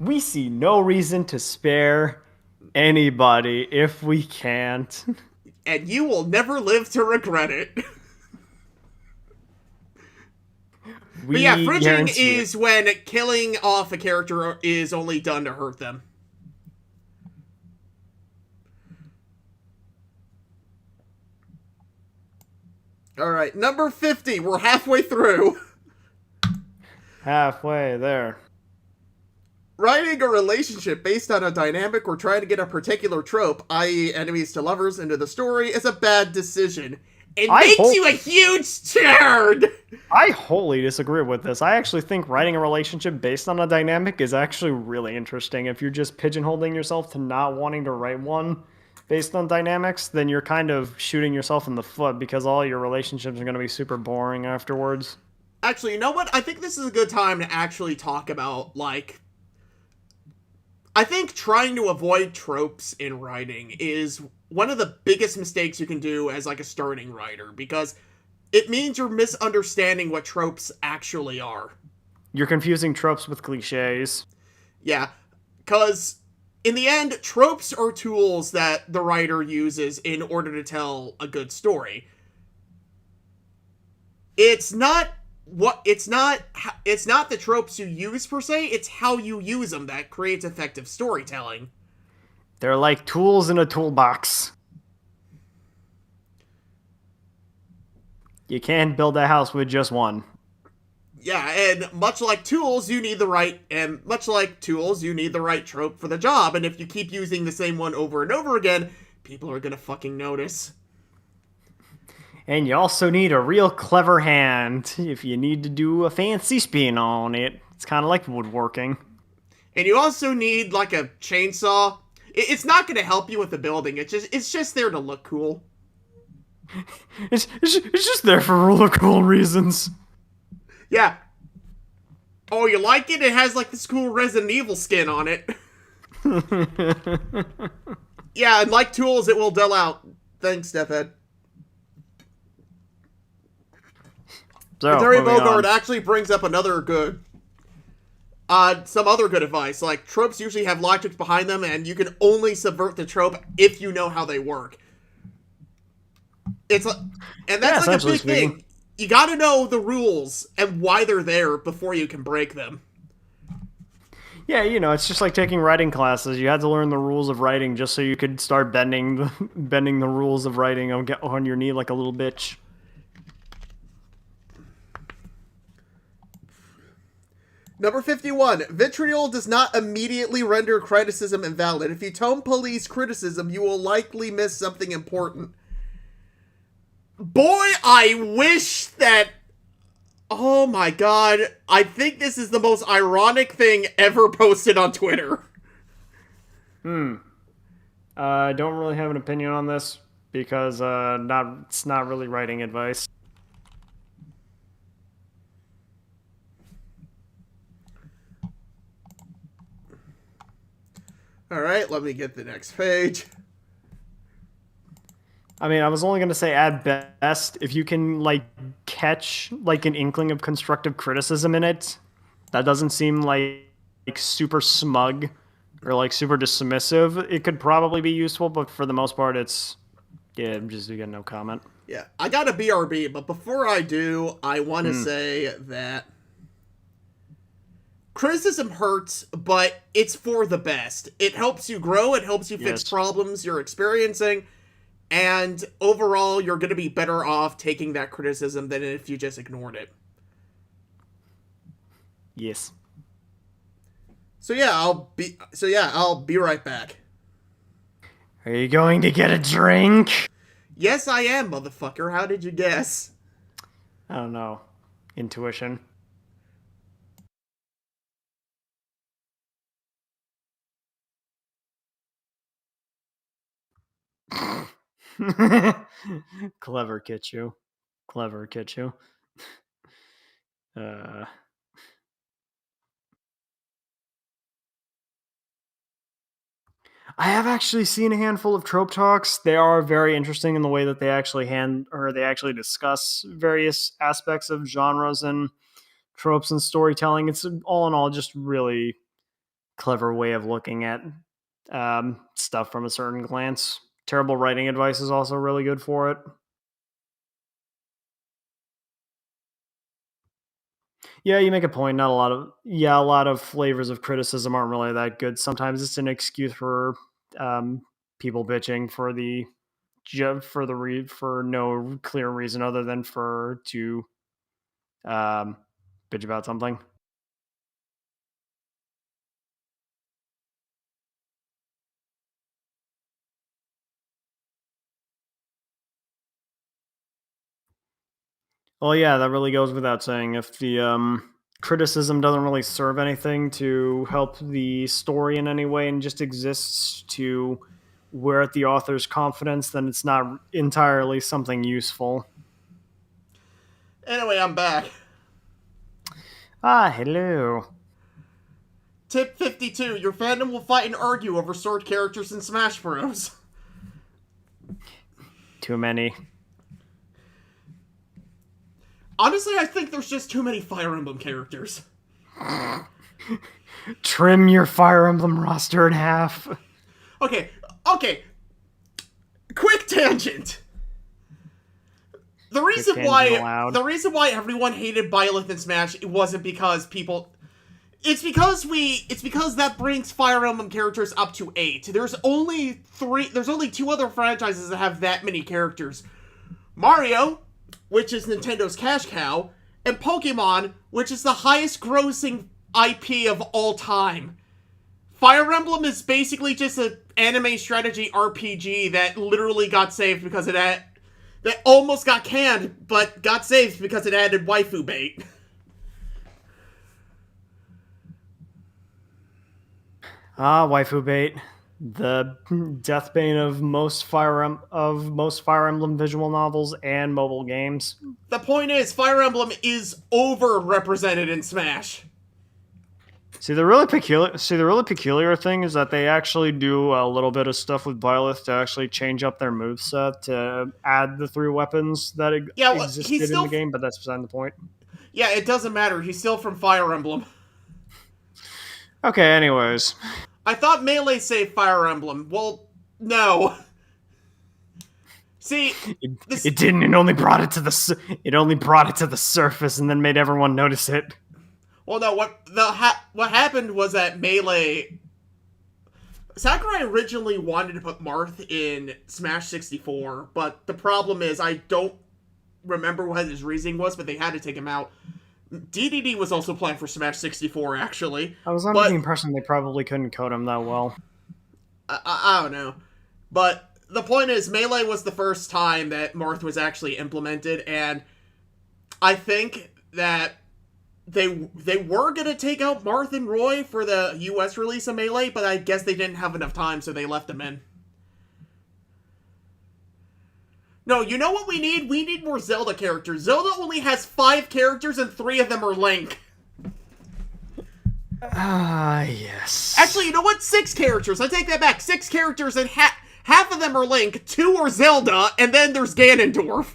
We see no reason to spare anybody if we can't. And you will never live to regret it. But yeah, fridging is when killing off a character is only done to hurt them. Alright, number 50. We're halfway through. Halfway there. Writing a relationship based on a dynamic or trying to get a particular trope, i.e. enemies to lovers, into the story is a bad decision. It makes you a huge turd! I wholly disagree with this. I actually think writing a relationship based on a dynamic is actually really interesting. If you're just pigeonholing yourself to not wanting to write one based on dynamics, then you're kind of shooting yourself in the foot because all your relationships are going to be super boring afterwards. Actually, you know what? I think this is a good time to actually talk about, like... I think trying to avoid tropes in writing is one of the biggest mistakes you can do as, like, a starting writer, because it means you're misunderstanding what tropes actually are. You're confusing tropes with cliches. Yeah, because in the end, tropes are tools that the writer uses in order to tell a good story. It's not the tropes you use per se, it's how you use them that creates effective storytelling. They're like tools in a toolbox. You can't build a house with just one. Yeah, and much like tools, you need the right trope for the job, and if you keep using the same one over and over again, people are gonna fucking notice. And you also need a real clever hand if you need to do a fancy spin on it. It's kind of like woodworking. And you also need, like, a chainsaw. It's not gonna help you with the building, it's just there to look cool. It's just there for really cool reasons. Yeah. Oh, you like it? It has, like, this cool Resident Evil skin on it. Yeah, and like tools, it will dull out. Thanks, Deathhead. So, Terry Bogard actually brings up another good... some other good advice. Like, tropes usually have logic behind them, and you can only subvert the trope if you know how they work. And that's like a big thing. You gotta know the rules and why they're there before you can break them. Yeah, it's just like taking writing classes. You had to learn the rules of writing just so you could start bending the rules of writing on your knee like a little bitch. Number 51. Vitriol does not immediately render criticism invalid. If you tone police criticism, you will likely miss something important. Boy, I wish that... Oh my god. I think this is the most ironic thing ever posted on Twitter. I don't really have an opinion on this because it's not really writing advice. Alright, let me get the next page. I mean, I was only going to say at best, if you can, like, catch, like, an inkling of constructive criticism in it, that doesn't seem like super smug or like super dismissive, it could probably be useful, but for the most part, it's I'm just again no comment. Yeah, I got a BRB, but before I do, I want to say that criticism hurts, but it's for the best. It helps you grow, it helps you fix problems you're experiencing, and overall, you're going to be better off taking that criticism than if you just ignored it. Yes. So yeah, I'll be right back. Are you going to get a drink? Yes, I am, motherfucker. How did you guess? I don't know. Intuition. Clever Kitchu. Clever Kitchu. I have actually seen a handful of trope talks. They are very interesting in the way that they actually they actually discuss various aspects of genres and tropes and storytelling. It's all in all just really clever way of looking at stuff from a certain glance. Terrible writing advice is also really good for it. Yeah, you make a point. Not a lot of a lot of flavors of criticism aren't really that good. Sometimes it's an excuse for um, people bitching for for no clear reason other than for to um, bitch about something. Well, yeah, that really goes without saying. If the criticism doesn't really serve anything to help the story in any way and just exists to wear at the author's confidence, then it's not entirely something useful. Anyway, I'm back. Ah, hello. Tip 52. Your fandom will fight and argue over sword characters in Smash Bros. Too many. Honestly, I think there's just too many Fire Emblem characters. Trim your Fire Emblem roster in half. Okay. Quick tangent. The reason why everyone hated Byleth in Smash, it wasn't because people. It's because that brings Fire Emblem characters up to 8. There's only 2 other franchises that have that many characters. Mario, which is Nintendo's cash cow, and Pokemon, which is the highest grossing IP of all time. Fire Emblem is basically just an anime strategy RPG that literally got saved because that almost got canned, but got saved because it added waifu bait. Ah, waifu bait. The deathbane of most Fire Emblem visual novels and mobile games. The point is, Fire Emblem is overrepresented in Smash. See, the really peculiar thing is that they actually do a little bit of stuff with Byleth to actually change up their moveset to add the 3 weapons that existed in the game, but that's beside the point. Yeah, it doesn't matter. He's still from Fire Emblem. Okay, anyways. I thought Melee saved Fire Emblem. Well, no. See, it didn't. It only brought it to the surface and then made everyone notice it. Well, no. What happened was that Melee. Sakurai originally wanted to put Marth in Smash 64, but the problem is I don't remember what his reasoning was, but they had to take him out. DDD was also planned for Smash 64, actually. I was under the impression they probably couldn't code him that well. I don't know. But the point is, Melee was the first time that Marth was actually implemented, and I think that they were going to take out Marth and Roy for the US release of Melee, but I guess they didn't have enough time, so they left them in. No, you know what we need? We need more Zelda characters. Zelda only has 5 characters and 3 of them are Link. Yes. Actually, you know what? 6 characters. I take that back. 6 characters and half of them are Link, 2 are Zelda, and then there's Ganondorf.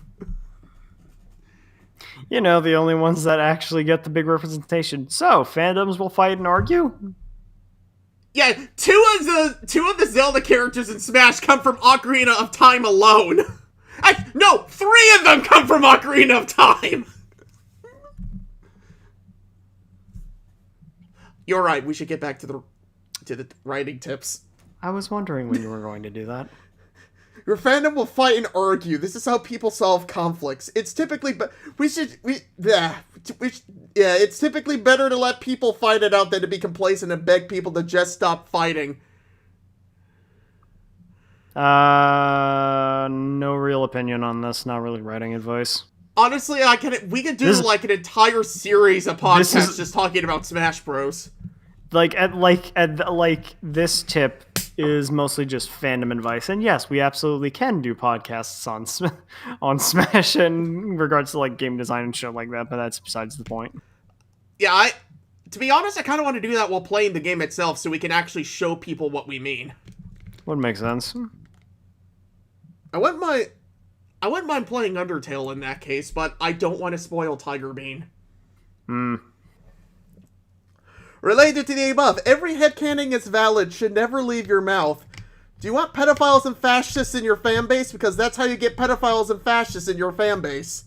You know, the only ones that actually get the big representation. So, fandoms will fight and argue? Yeah, two of the Zelda characters in Smash come from Ocarina of Time alone. No, 3 of them come from Ocarina of Time. You're right. We should get back to the writing tips. I was wondering when you were going to do that. Your fandom will fight and argue. This is how people solve conflicts. It's typically it's typically better to let people fight it out than to be complacent and beg people to just stop fighting. No real opinion on this. Not really writing advice. Honestly, we could do like an entire series of podcasts just talking about Smash Bros. Like this tip is mostly just fandom advice, and yes, we absolutely can do podcasts on Smash in regards to like game design and shit like that. But that's besides the point. Yeah, to be honest, I kind of want to do that while playing the game itself, so we can actually show people what we mean. Would make sense. I wouldn't mind playing Undertale in that case, but I don't want to spoil Tiger Bean. Related to the above, every headcanon is valid, should never leave your mouth. Do you want pedophiles and fascists in your fanbase? Because that's how you get pedophiles and fascists in your fanbase.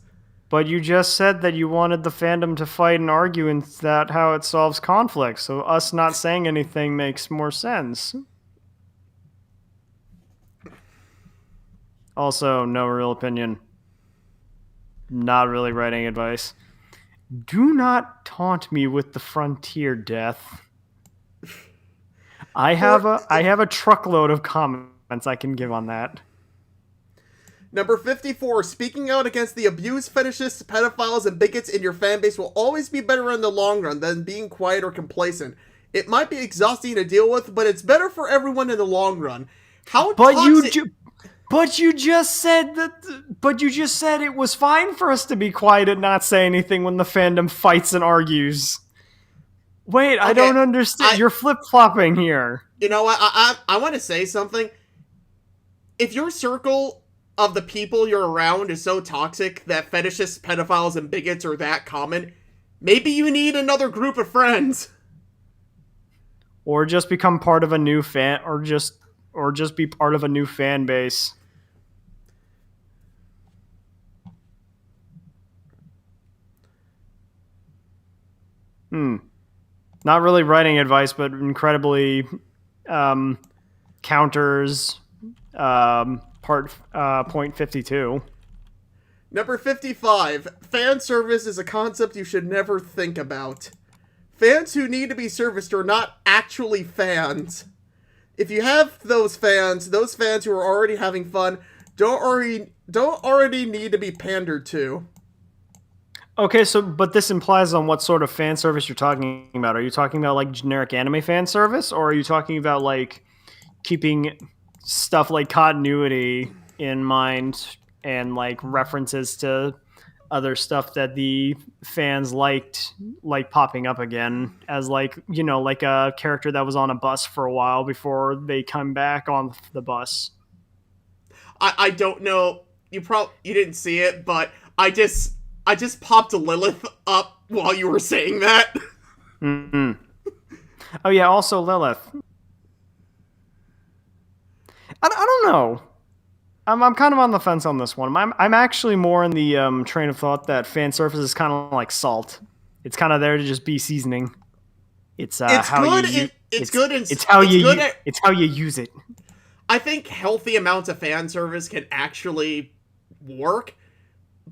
But you just said that you wanted the fandom to fight and argue, and that how it solves conflict. So us not saying anything makes more sense. Also, no real opinion. Not really writing advice. Do not taunt me with the frontier death. I have a truckload of comments I can give on that. Number 54, speaking out against the abuse fetishists, pedophiles, and bigots in your fanbase will always be better in the long run than being quiet or complacent. It might be exhausting to deal with, but it's better for everyone in the long run. But you just said it was fine for us to be quiet and not say anything when the fandom fights and argues. Wait, okay, I don't understand. You're flip-flopping here. You know what? I want to say something. If your circle of the people you're around is so toxic that fetishists, pedophiles, and bigots are that common, maybe you need another group of friends. Or just become part of a new fan, or just be part of a new fan base. Not really writing advice, but incredibly counters point 52. Number 55. Fan service is a concept you should never think about. Fans who need to be serviced are not actually fans. If you have those fans who are already having fun, don't already need to be pandered to. Okay, but this implies on what sort of fan service you're talking about. Are you talking about like generic anime fan service, or are you talking about like keeping stuff like continuity in mind and like references to other stuff that the fans liked, like popping up again as like, you know, like a character that was on a bus for a while before they come back on the bus? I don't know. You didn't see it, but I just popped Lilith up while you were saying that. Mm-hmm. Oh yeah, also Lilith. I don't know. I'm kind of on the fence on this one. I'm actually more in the train of thought that fan service is kind of like salt. It's kind of there to just be seasoning. It's how you use it. I think healthy amounts of fan service can actually work.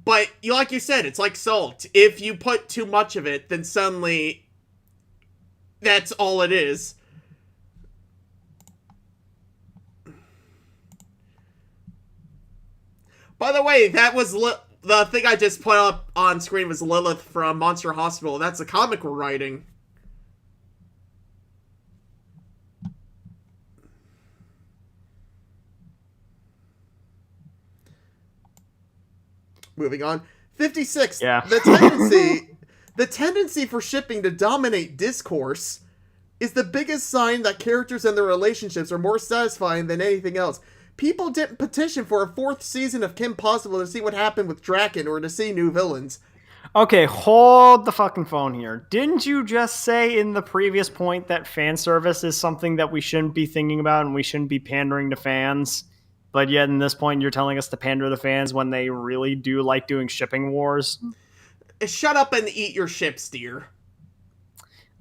But, like you said, it's like salt. If you put too much of it, then suddenly that's all it is. By the way, that was the thing I just put up on screen was Lilith from Monster Hospital. That's the comic we're writing. Moving on. 56. Yeah. The tendency for shipping to dominate discourse is the biggest sign that characters and their relationships are more satisfying than anything else. People didn't petition for a 4th season of Kim Possible to see what happened with Draken or to see new villains. Okay, hold the fucking phone here. Didn't you just say in the previous point that fan service is something that we shouldn't be thinking about and we shouldn't be pandering to fans? But yet, in this point, you're telling us to pander to fans when they really do like doing shipping wars? Shut up and eat your ships, dear.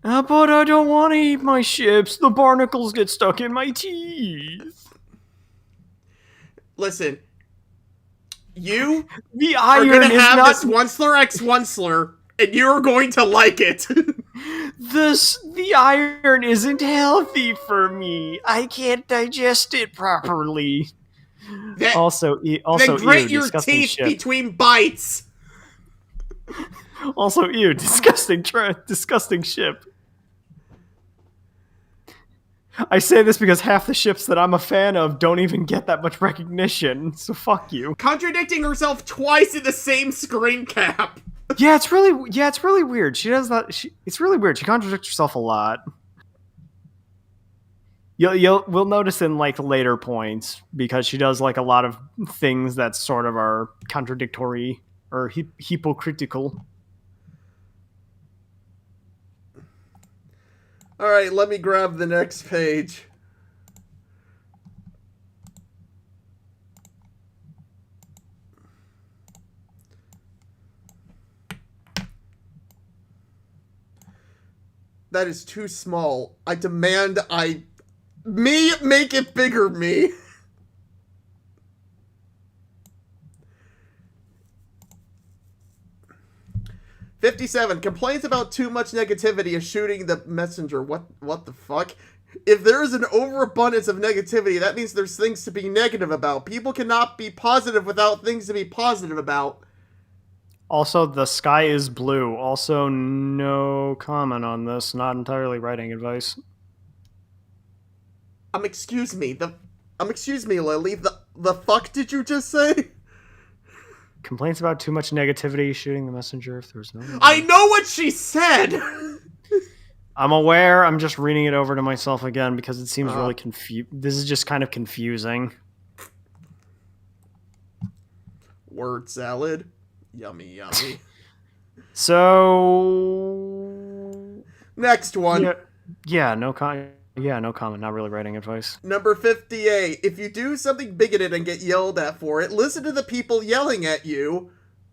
But I don't want to eat my ships. The barnacles get stuck in my teeth. Listen, you The are iron gonna is have not. this Onceler X Onceler, and you're going to like it. The iron isn't healthy for me. I can't digest it properly. That, Also, then ew, grit your disgusting teeth ship. between bites. Also, ew, disgusting ship. I say this because half the ships that I'm a fan of don't even get that much recognition, so fuck you. Contradicting herself twice in the same screen cap. Yeah, it's really weird. She does that. It's really weird. She contradicts herself a lot. We'll notice in like later points because she does like a lot of things that sort of are contradictory or hypocritical. Alright, let me grab the next page. That is too small. I demand me make it bigger, me. "57. Complaints about too much negativity is shooting the messenger." What the fuck? If there is an overabundance of negativity, that means there's things to be negative about. People cannot be positive without things to be positive about. Also, the sky is blue. Also, no comment on this. Not entirely writing advice. Excuse me, Lily. The fuck did you just say? Complaints about too much negativity, shooting the messenger if there's no... I know what she said! I'm aware. I'm just reading it over to myself again because it seems really This is just kind of confusing. Word salad. Yummy, yummy. So... Next one. No comment. Not really writing advice. Number 58. If you do something bigoted and get yelled at for it, listen to the people yelling at you,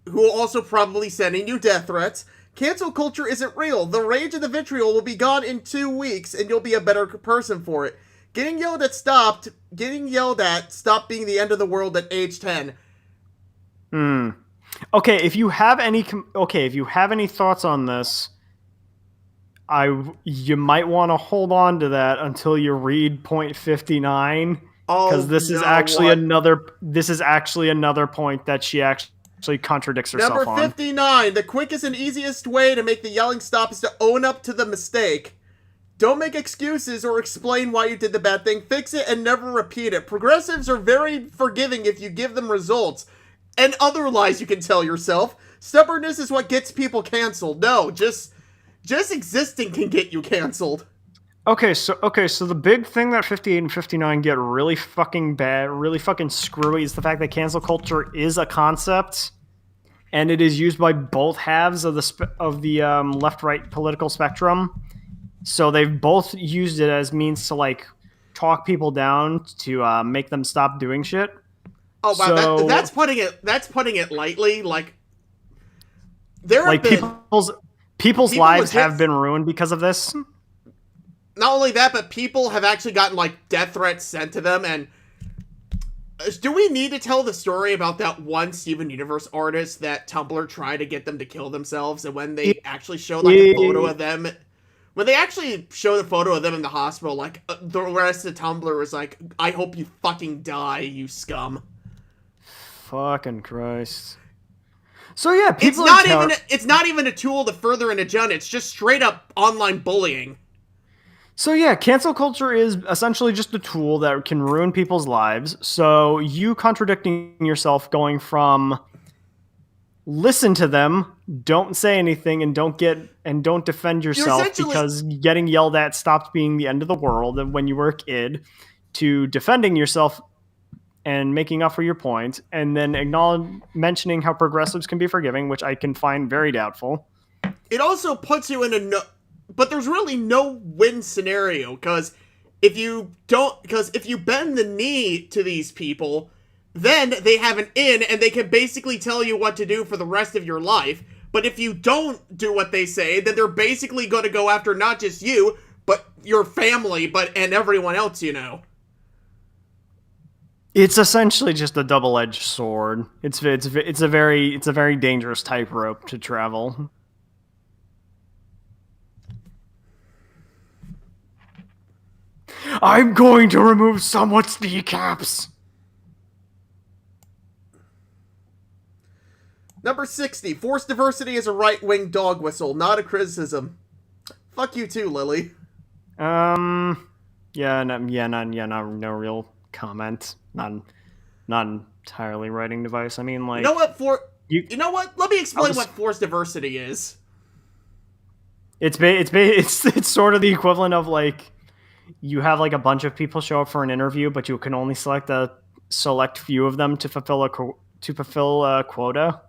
who are also probably sending you death threats. Cancel culture isn't real. The rage and the vitriol will be gone in 2 weeks, and you'll be a better person for it. Getting yelled at stopped being the end of the world at age 10. Okay, if you have any thoughts on this, you might want to hold on to that until you read point 59, because this is actually another point that she actually contradicts herself on. Number 59. The quickest and easiest way to make the yelling stop is to own up to the mistake. Don't make excuses or explain why you did the bad thing. Fix it and never repeat it. Progressives are very forgiving if you give them results. And other lies you can tell yourself. Stubbornness is what gets people canceled. No, just existing can get you canceled. Okay, so the big thing that 58 and 59 get really fucking bad, really fucking screwy, is the fact that cancel culture is a concept, and it is used by both halves of the left-right political spectrum. So they've both used it as means to like talk people down to make them stop doing shit. Oh wow, so, that's putting it lightly. Like there have been people's lives have been ruined because of this. Not only that, but people have actually gotten like death threats sent to them. And do we need to tell the story about that one Steven Universe artist that Tumblr tried to get them to kill themselves, and when they actually showed like a photo of them, when they actually showed a photo of them in the hospital, like the rest of Tumblr was like, "I hope you fucking die, you scum." Fucking Christ. So yeah, it's not even a tool to further an agenda. It's just straight up online bullying. So yeah, cancel culture is essentially just a tool that can ruin people's lives. So you contradicting yourself, going from listen to them, don't say anything, and don't defend yourself because getting yelled at stopped being the end of the world when you were a kid, to defending yourself and making up for your point, and then mentioning how progressives can be forgiving, which I can find very doubtful. It also puts you in a no, but there's really no win scenario because if you bend the knee to these people, then they have an in and they can basically tell you what to do for the rest of your life. But if you don't do what they say, then they're basically going to go after not just you, but your family, and everyone else, you know. It's essentially just a double-edged sword. It's a very dangerous tightrope to travel. I'm going to remove someone's kneecaps. Number 60. Forced diversity is a right-wing dog whistle, not a criticism. Fuck you too, Lily. No real comment. Not entirely writing device. I mean, like, You know what? You know what? Let me explain what forced diversity is. It's sort of the equivalent of, like, you have like a bunch of people show up for an interview, but you can only select a select few of them to fulfill a quota.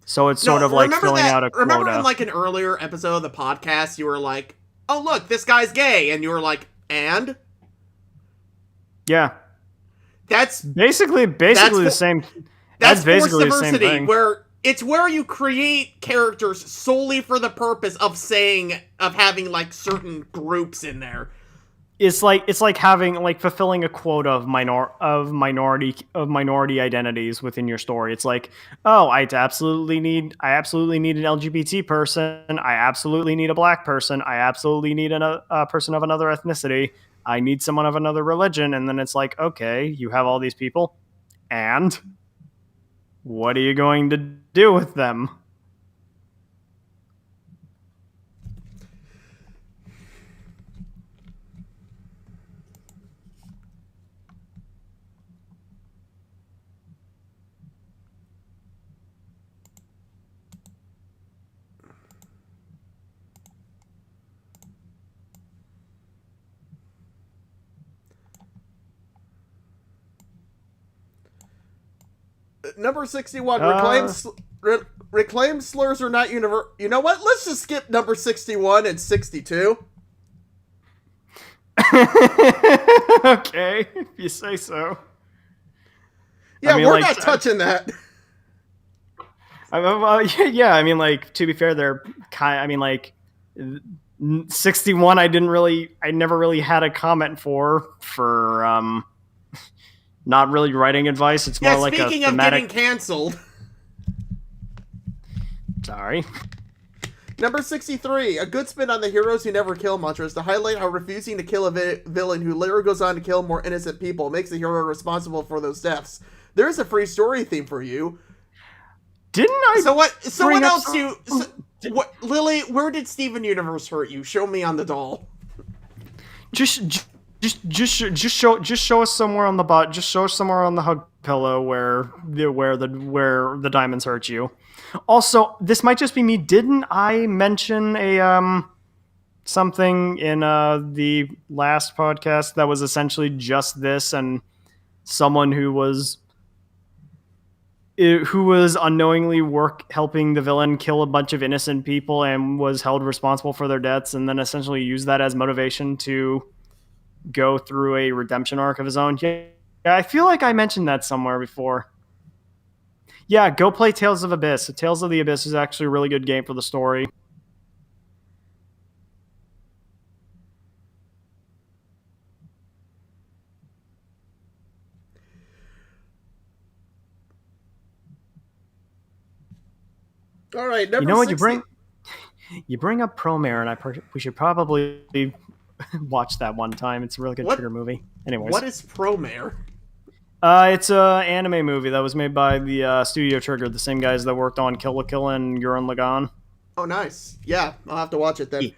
So it's sort of like filling out a quota. Remember in like an earlier episode of the podcast, you were like, "Oh look, this guy's gay," and you were like, "And?" Yeah, that's basically the same. That's basically the same thing. Where you create characters solely for the purpose of having like certain groups in there. It's like having, like, fulfilling a quota of minority identities within your story. It's like, oh, I absolutely need an LGBT person. I absolutely need a black person. I absolutely need a person of another ethnicity. I need someone of another religion. And then it's like, okay, you have all these people, and what are you going to do with them? Number 61. Reclaim slurs are not universal. You know what? Let's just skip number 61 and 62. Okay, if you say so. Yeah, we're not touching that. Yeah, I mean, like, to be fair, they're kind. I mean, like, 61. I never really had a comment for not really writing advice. It's more like a thematic. Speaking of getting canceled. Sorry. Number 63. A good spin on the heroes who never kill mantra is to highlight how refusing to kill a villain who later goes on to kill more innocent people makes the hero responsible for those deaths. There's a free story theme for you. Didn't I? So what else Lily, where did Steven Universe hurt you? Show me on the doll. Just show us somewhere on the butt. Just show us somewhere on the hug pillow where the diamonds hurt you. Also, this might just be me. Didn't I mention something in the last podcast that was essentially just this, and someone who was unknowingly helping the villain kill a bunch of innocent people and was held responsible for their deaths, and then essentially used that as motivation to go through a redemption arc of his own? Yeah, I feel like I mentioned that somewhere before. Yeah, go play Tales of Abyss. Tales of the Abyss is actually a really good game for the story. All right, you know what 60... you bring up Promare, and we should probably watch that one time. It's a really good trigger movie. Anyways, what is Promare? It's an anime movie that was made by the Studio Trigger, the same guys that worked on Kill la Kill and Gurren Lagann. Oh, nice. Yeah, I'll have to watch it then. Yeah.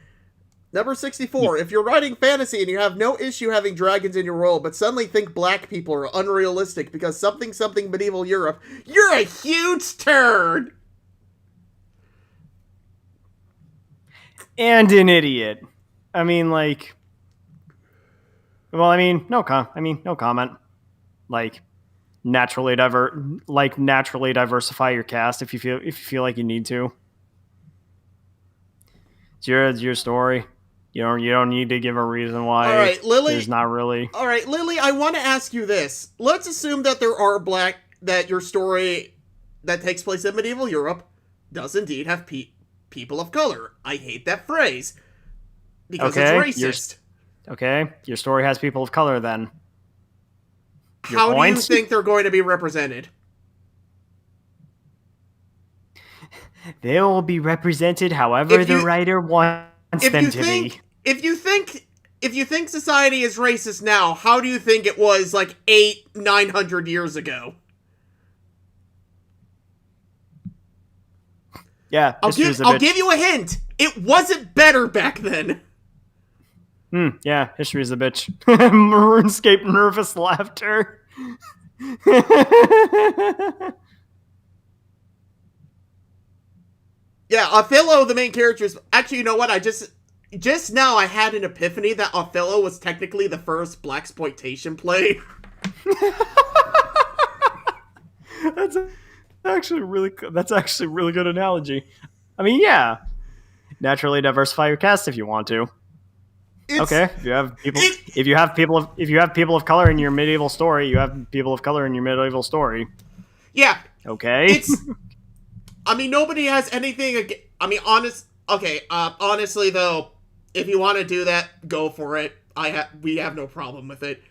Number 64. Yeah. If you're writing fantasy and you have no issue having dragons in your world, but suddenly think black people are unrealistic because something medieval Europe, you're a huge turd! And an idiot. I mean, like... Well, no comment. like naturally diversify your cast if you feel like you need to. It's your story. You don't need to give a reason why. All right, Lily. There's not really. All right, Lily. I want to ask you this. Let's assume that that your story that takes place in medieval Europe does indeed have people of color. I hate that phrase because it's racist. Okay, your story has people of color then. How do you think they're going to be represented? They will be represented however the writer wants them to be. If you think society is racist now, how do you think it was like 900 years ago? Yeah, I'll give you a hint. It wasn't better back then. Yeah, history is a bitch. RuneScape nervous laughter. Yeah, Othello, the main character, is... Actually, you know what? Just now I had an epiphany that Othello was technically the first blaxploitation play. That's actually really good analogy. I mean, yeah. Naturally diversify your cast if you want to. Okay, if you have people of color in your medieval story, you have people of color in your medieval story. Yeah. Okay. I mean, nobody has anything. Honestly though, if you want to do that, go for it. We have no problem with it.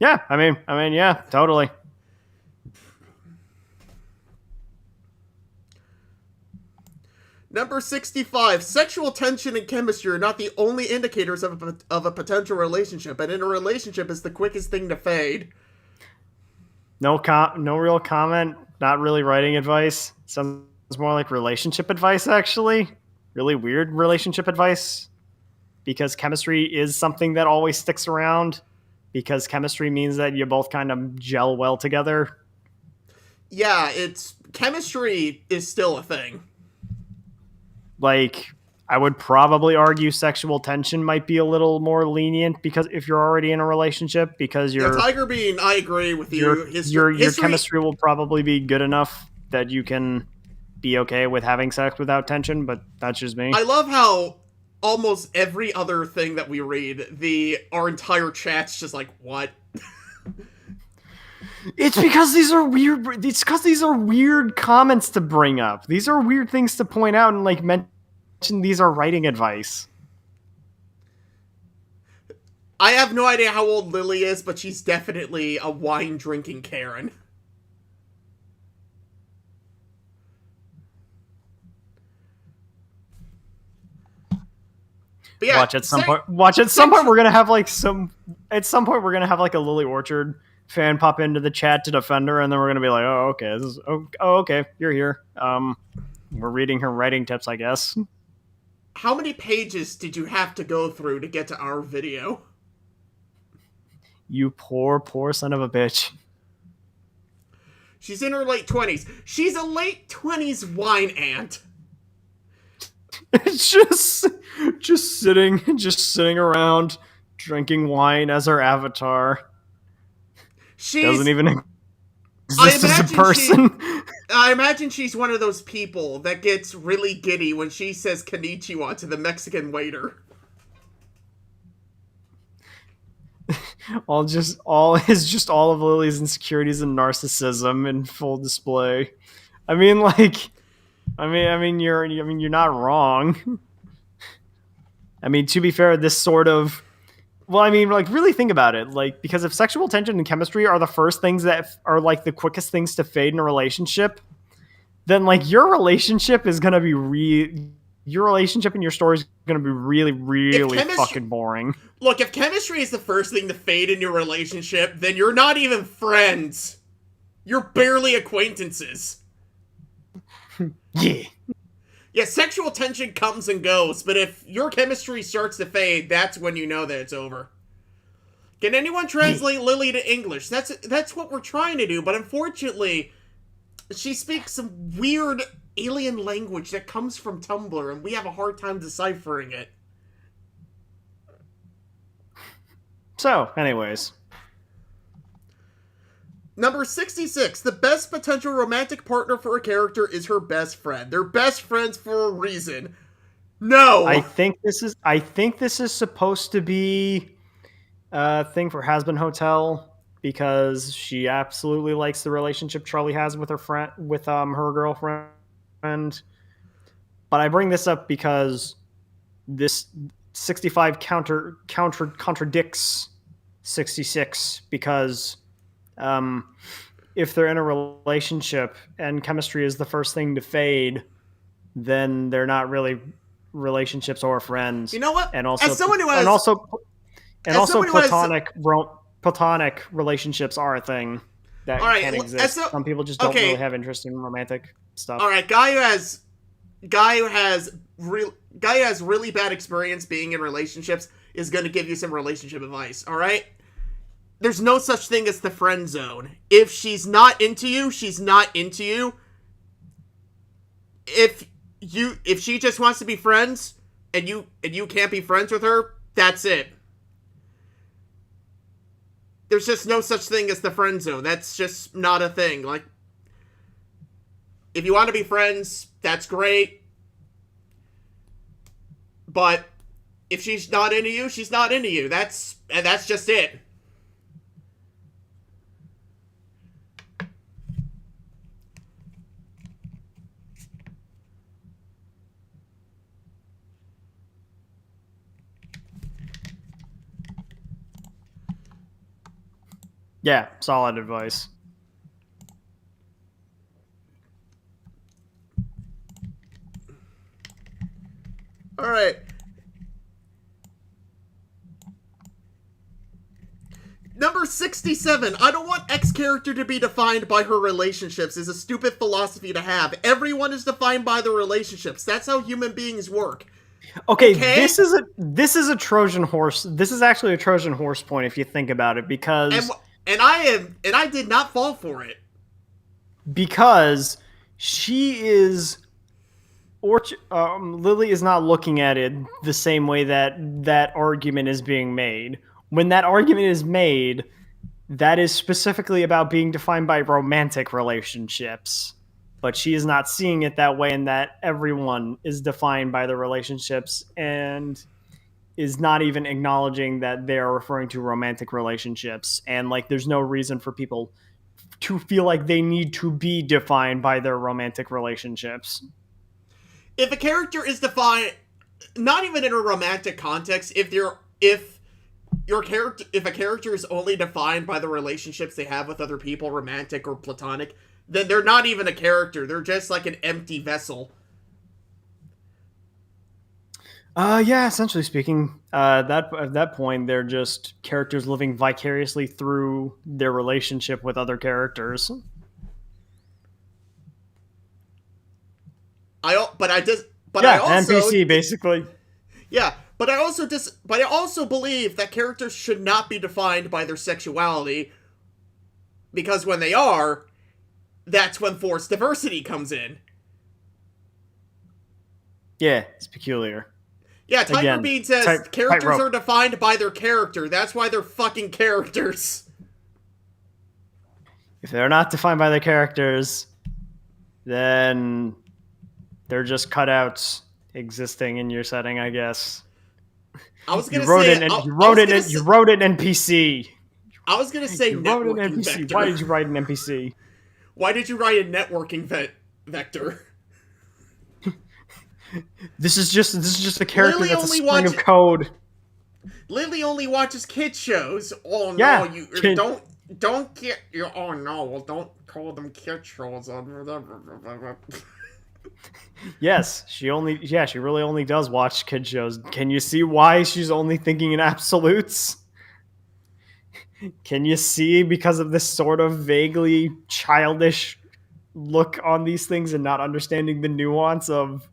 Yeah, I mean, yeah, totally. Number 65. Sexual tension and chemistry are not the only indicators of a potential relationship, and in a relationship is the quickest thing to fade. No real comment. Not really writing advice. Sounds more like relationship advice, actually. Really weird relationship advice. Because chemistry is something that always sticks around. Because chemistry means that you both kind of gel well together. Yeah, chemistry is still a thing. Like, I would probably argue sexual tension might be a little more lenient because if you're already in a relationship, because you're... Yeah, Tiger Bean, I agree with you. Your chemistry will probably be good enough that you can be okay with having sex without tension, but that's just me. I love how almost every other thing that we read, our entire chat's just like, what? It's because these are weird. It's because these are weird comments to bring up. These are weird things to point out and like mention. These are writing advice. I have no idea how old Lily is, but she's definitely a wine drinking Karen. But yeah, Watch at some point we're gonna have like a Lily Orchard fan pop into the chat to defend her, and then we're gonna be like, oh okay, okay, you're here. We're reading her writing tips, I guess. How many pages did you have to go through to get to our video? You poor son of a bitch. She's in her late 20s. She's a late 20s wine aunt. It's just sitting around drinking wine as her avatar. She doesn't even exist as a person. I imagine she's one of those people that gets really giddy when she says konnichiwa to the Mexican waiter. all of Lily's insecurities and narcissism in full display. I mean, you're not wrong. I mean, to be fair, this sort of... Well, I mean, like, really think about it. Like, because if sexual tension and chemistry are the first things that are, like, the quickest things to fade in a relationship, then, like, your relationship is gonna be your relationship and your story is gonna be really, really fucking boring. Look, if chemistry is the first thing to fade in your relationship, then you're not even friends. You're barely acquaintances. Yeah. Yeah, sexual tension comes and goes, but if your chemistry starts to fade, that's when you know that it's over. Can anyone translate Lily to English? That's what we're trying to do, but unfortunately, she speaks some weird alien language that comes from Tumblr, and we have a hard time deciphering it. So, anyways. Number 66. The best potential romantic partner for a character is her best friend. They're best friends for a reason. No! I think this is supposed to be a thing for Hasbin Hotel because she absolutely likes the relationship Charlie has with her girlfriend. But I bring this up because this 65 contradicts 66 because if they're in a relationship and chemistry is the first thing to fade, then they're not really relationships or friends. You know what? And also, As someone who has, and also platonic relationships are a thing that can exist. Some people just don't really have interest in romantic stuff. All right, guy who has really bad experience being in relationships is going to give you some relationship advice. All right. There's no such thing as the friend zone. If she's not into you, she's not into you. If she just wants to be friends and you can't be friends with her, that's it. There's just no such thing as the friend zone. That's just not a thing. Like, if you want to be friends, that's great. But if she's not into you, she's not into you. That's just it. Yeah, solid advice. All right. Number 67. I don't want X character to be defined by her relationships is a stupid philosophy to have. Everyone is defined by their relationships. That's how human beings work. Okay, this is a Trojan horse. This is actually a Trojan horse point if you think about it, because and I did not fall for it. Because she is Lily is not looking at it the same way that argument is being made. When that argument is made, that is specifically about being defined by romantic relationships. But she is not seeing it that way, and that everyone is defined by the relationships and is not even acknowledging that they're referring to romantic relationships. And like, there's no reason for people to feel like they need to be defined by their romantic relationships. If a character is defined, not even in a romantic context, if a character is only defined by the relationships they have with other people, romantic or platonic, then they're not even a character. They're just like an empty vessel. Yeah, essentially speaking, at that point, they're just characters living vicariously through their relationship with other characters. NPC basically. Yeah, but I also believe that characters should not be defined by their sexuality, because when they are, that's when forced diversity comes in. Yeah, it's peculiar. Yeah, Tiger Bean says characters are defined by their character. That's why they're fucking characters. If they're not defined by their characters, then they're just cutouts existing in your setting, I guess. I was gonna you wrote an NPC. I was gonna say networking vector. Why did you write an NPC? Why did you write a networking vector? This is just a character Lily that's a string of code. Lily only watches kid shows. Oh yeah, no, don't get you. Oh no, well don't call them kid shows. Yes, she really only does watch kid shows. Can you see why she's only thinking in absolutes? Can you see because of this sort of vaguely childish look on these things and not understanding the nuance of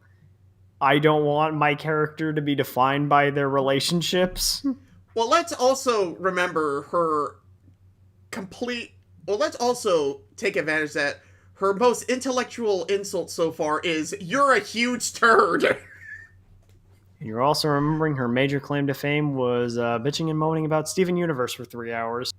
I don't want my character to be defined by their relationships? Well, let's also remember let's also take advantage that her most intellectual insult so far is, "You're a huge turd." And you're also remembering her major claim to fame was bitching and moaning about Steven Universe for 3 hours.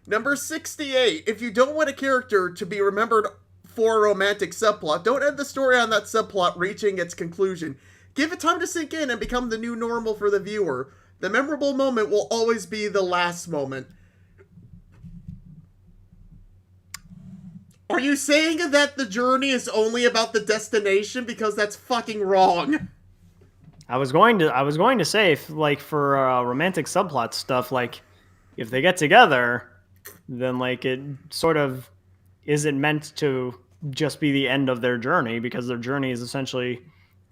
Number 68. If you don't want a character to be remembered for a romantic subplot, don't end the story on that subplot reaching its conclusion. Give it time to sink in and become the new normal for the viewer. The memorable moment will always be the last moment. Are you saying that the journey is only about the destination? Because that's fucking wrong. I was going to say, if, like, for romantic subplot stuff, like, if they get together, then, like, it sort of isn't meant to just be the end of their journey, because their journey is essentially,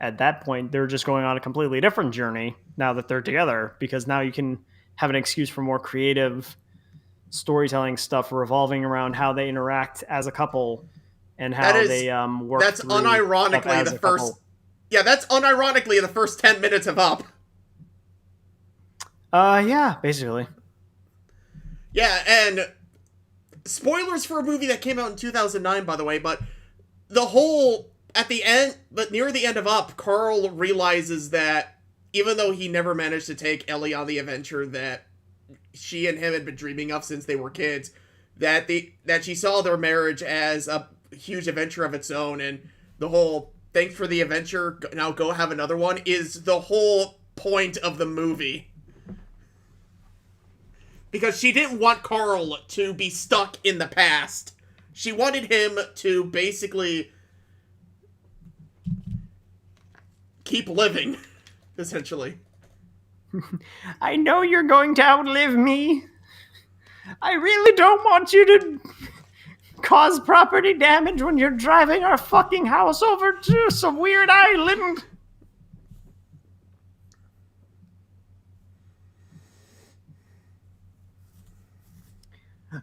at that point, they're just going on a completely different journey now that they're together, because now you can have an excuse for more creative storytelling stuff revolving around how they interact as a couple and how they work. That's unironically the first. Couple. Yeah, that's unironically the first 10 minutes of Up. Yeah, basically. Yeah, and spoilers for a movie that came out in 2009, by the way, but the whole, at the end, but near the end of Up, Carl realizes that even though he never managed to take Ellie on the adventure that she and him had been dreaming of since they were kids, that she saw their marriage as a huge adventure of its own, and the whole thanks for the adventure, now go have another one, is the whole point of the movie. Because she didn't want Carl to be stuck in the past. She wanted him to basically keep living, essentially. I know you're going to outlive me. I really don't want you to cause property damage when you're driving our fucking house over to some weird island.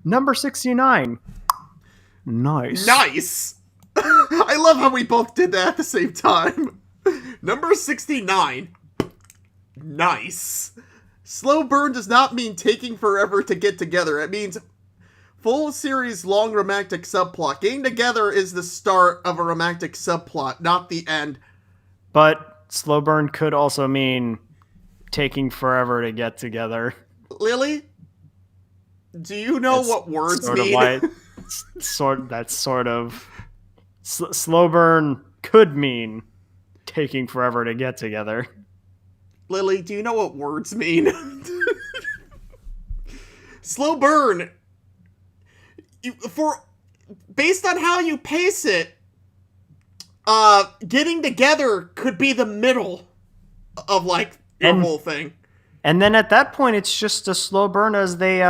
Number 69. Nice. Nice! I love how we both did that at the same time. Number 69. Nice. Slow burn does not mean taking forever to get together. It means full series long romantic subplot. Getting together is the start of a romantic subplot, not the end. But slow burn could also mean taking forever to get together. Lily, do you know what words sort mean? That's sort of slow burn could mean taking forever to get together. Lily, do you know what words mean? Slow burn. Based on how you pace it, getting together could be the middle of, like, the whole thing. And then at that point, it's just a slow burn as they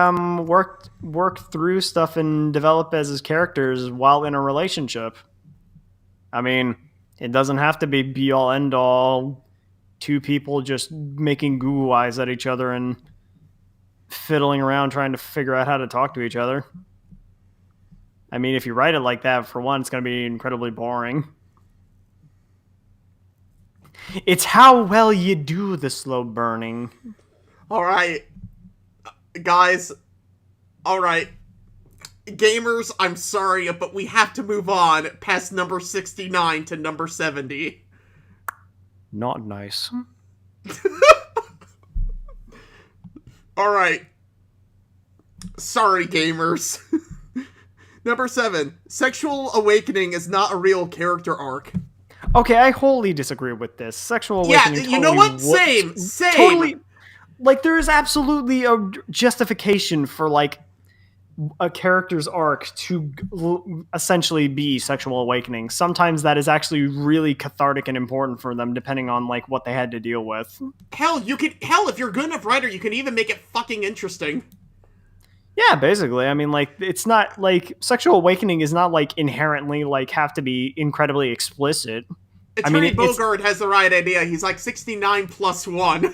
work through stuff and develop as characters while in a relationship. I mean, it doesn't have to be be-all, end-all, two people just making goo eyes at each other and fiddling around trying to figure out how to talk to each other. I mean, if you write it like that, for one, it's going to be incredibly boring. It's how well you do the slow burning. Alright. Guys. Alright. Gamers, I'm sorry, but we have to move on past number 69 to number 70. Not nice. Alright. Sorry, gamers. Number 7. Sexual awakening is not a real character arc. Okay, I wholly disagree with this. Sexual awakening. Yeah, you know what? Same. Totally. Like, there is absolutely a justification for, like, a character's arc to essentially be sexual awakening. Sometimes that is actually really cathartic and important for them, depending on, like, what they had to deal with. Hell, if you're a good enough writer, you can even make it fucking interesting. Yeah, basically. I mean, like, it's not, like, sexual awakening is not, like, inherently, like, have to be incredibly explicit. Attorney Bogard has the right idea. He's like 69 plus 1.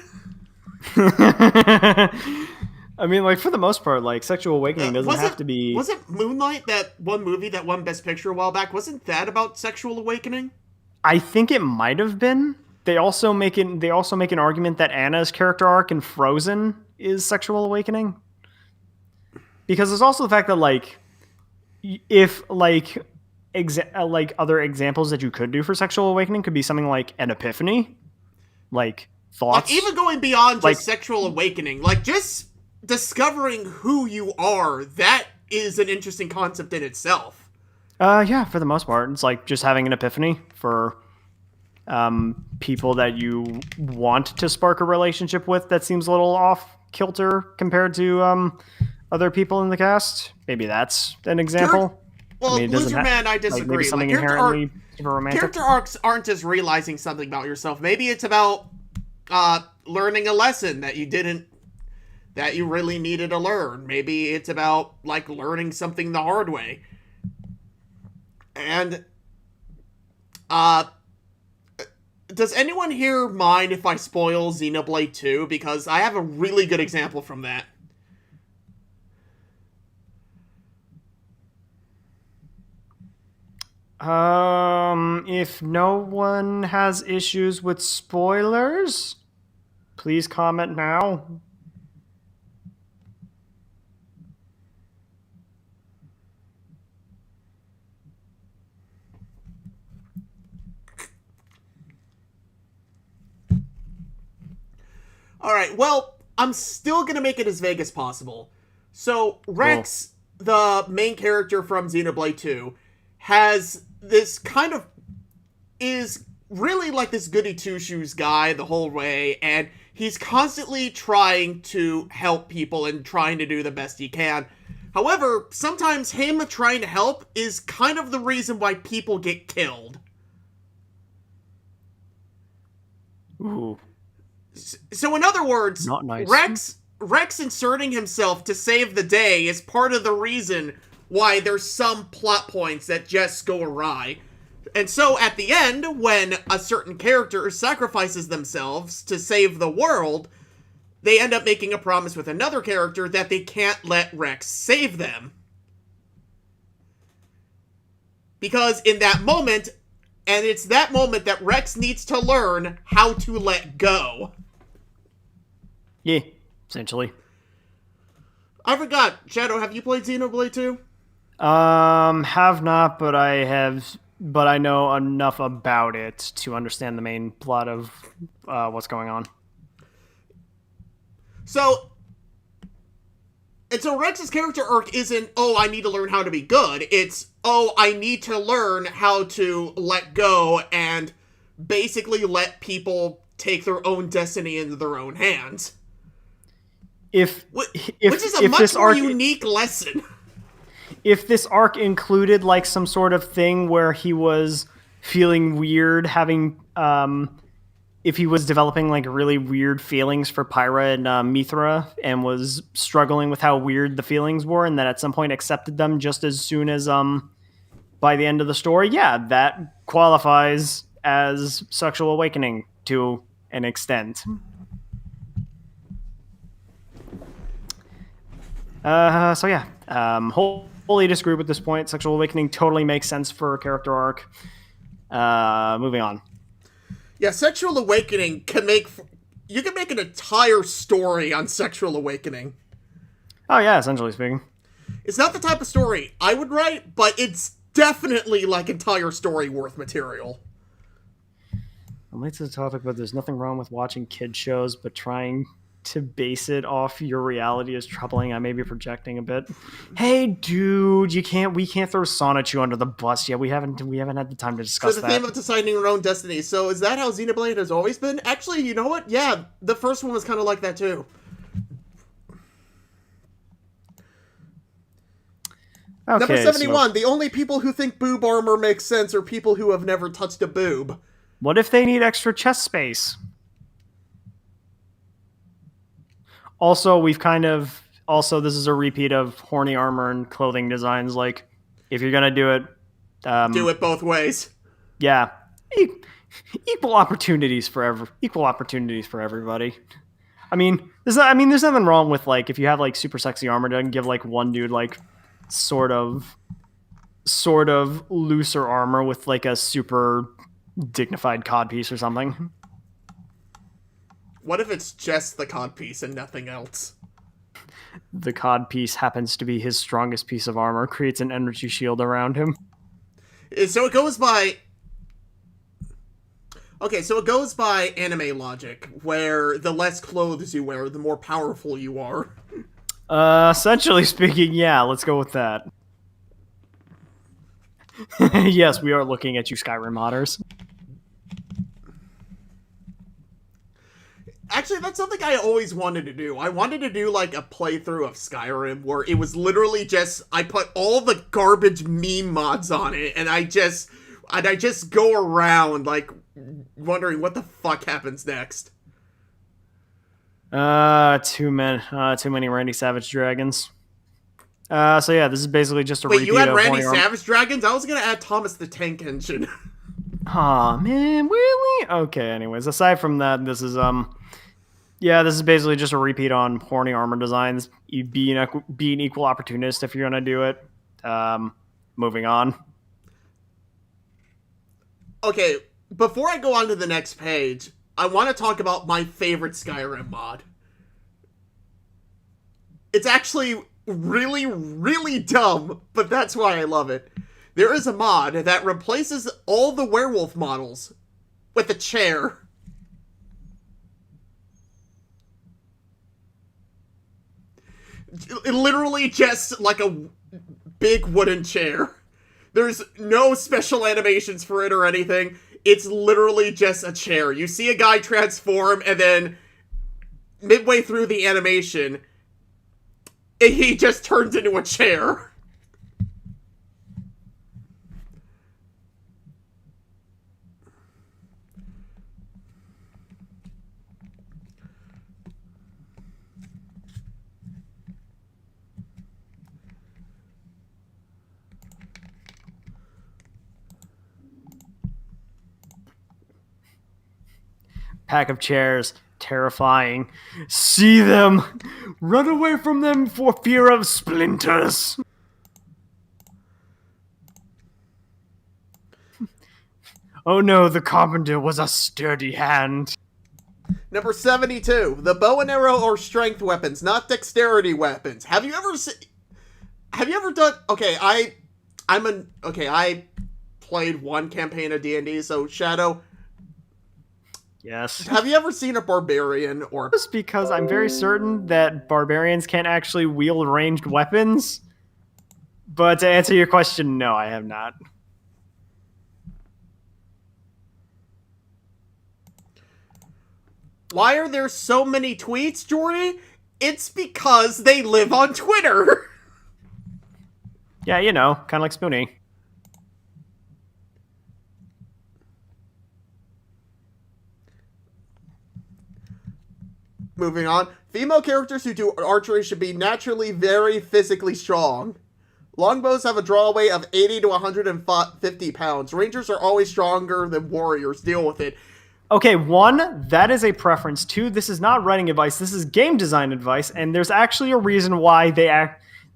I mean, like, for the most part, like, sexual awakening doesn't have to be... Was it Moonlight, that one movie that won Best Picture a while back? Wasn't that about sexual awakening? I think it might have been. They also make an argument that Anna's character arc in Frozen is sexual awakening. Because there's also the fact that, like, if, like, like other examples that you could do for sexual awakening could be something like an epiphany, like thoughts. Like, even going beyond like, just sexual awakening, like, just discovering who you are, that is an interesting concept in itself. Yeah, for the most part, it's like just having an epiphany for people that you want to spark a relationship with that seems a little off kilter compared to other people in the cast. Maybe that's an example. Well, Loser Man, I disagree. Like maybe something like, inherently super romantic. Character arcs aren't just realizing something about yourself. Maybe it's about learning a lesson that you really needed to learn. Maybe it's about like learning something the hard way. And does anyone here mind if I spoil Xenoblade 2? Because I have a really good example from that. If no one has issues with spoilers, please comment now. Alright, well, I'm still gonna make it as vague as possible. So, Rex, the main character from Xenoblade 2, has this kind of... is really like this goody two-shoes guy the whole way, and he's constantly trying to help people and trying to do the best he can. However, sometimes him trying to help is kind of the reason why people get killed. Ooh. So in other words, Not nice. Rex inserting himself to save the day is part of the reason why there's some plot points that just go awry. And so at the end, when a certain character sacrifices themselves to save the world, they end up making a promise with another character that they can't let Rex save them. Because in that moment, and it's that moment that Rex needs to learn how to let go. Yeah, essentially. I forgot. Shadow, have you played Xenoblade 2? Have not, but I know enough about it to understand the main plot of what's going on. So Rex's character arc isn't, oh, I need to learn how to be good. It's, oh, I need to learn how to let go and basically let people take their own destiny into their own hands. Which is a much more unique lesson. If this arc included like some sort of thing where he was feeling weird, having if he was developing like really weird feelings for Pyra and Mithra and was struggling with how weird the feelings were, and then at some point accepted them just as soon as by the end of the story, yeah, that qualifies as sexual awakening to an extent. So yeah, wholly disagree with this point. Sexual awakening totally makes sense for a character arc. Moving on. Yeah, sexual awakening you can make an entire story on sexual awakening. Oh yeah, essentially speaking. It's not the type of story I would write, but it's definitely like entire story worth material. I'm late to the topic, but there's nothing wrong with watching kid shows, but trying to base it off your reality is troubling. I may be projecting a bit. Hey, dude, we can't throw Sonichu under the bus yet. We haven't had the time to discuss that. So the theme of deciding your own destiny. So is that how Xenoblade has always been? Actually, you know what? Yeah, the first one was kind of like that too. Okay, Number 71. So... the only people who think boob armor makes sense are people who have never touched a boob. What if they need extra chest space? Also, this is a repeat of horny armor and clothing designs. Like, if you're gonna do it, do it both ways. Yeah, equal opportunities for everybody. I mean, there's nothing wrong with like if you have like super sexy armor, to give like one dude like sort of looser armor with like a super dignified codpiece or something. What if it's just the codpiece and nothing else? The codpiece happens to be his strongest piece of armor, creates an energy shield around him. So it goes by. Okay, so it goes by anime logic, where the less clothes you wear, the more powerful you are. Essentially speaking, yeah, let's go with that. Yes, we are looking at you, Skyrim modders. Actually, that's something I always wanted to do. I wanted to do like a playthrough of Skyrim where it was literally just I put all the garbage meme mods on it, and I just go around like wondering what the fuck happens next. Too many Randy Savage dragons. So yeah, this is basically just a Wait, repeat you had of Randy Horny Arm- Savage dragons? I was gonna add Thomas the Tank Engine. Aw, man, really? Okay, anyways, aside from that, this is yeah, this is basically just a repeat on horny armor designs. You be an equal opportunist if you're gonna do it. Moving on. Okay, before I go on to the next page, I want to talk about my favorite Skyrim mod. It's actually really, really dumb, but that's why I love it. There is a mod that replaces all the werewolf models with a chair. Literally just like a big wooden chair. There's no special animations for it or anything. It's literally just a chair. You see a guy transform, and then midway through the animation, he just turns into a chair. Pack of chairs, terrifying. See them, run away from them for fear of splinters. Oh no, the carpenter was a sturdy hand. Number 72. The bow and arrow are strength weapons, not dexterity weapons. Have you ever done... Okay, I played one campaign of D&D, so Shadow... Yes. Have you ever seen a barbarian or... Just because I'm very certain that barbarians can't actually wield ranged weapons. But to answer your question, no, I have not. Why are there so many tweets, Jordy? It's because they live on Twitter. Yeah, you know, kind of like Spoonie. Moving on. Female characters who do archery should be naturally very physically strong. Longbows have a draw weight of 80 to 150 pounds. Rangers are always stronger than warriors. Deal with it. Okay, one, that is a preference. Two, this is not writing advice. This is game design advice, and there's actually a reason why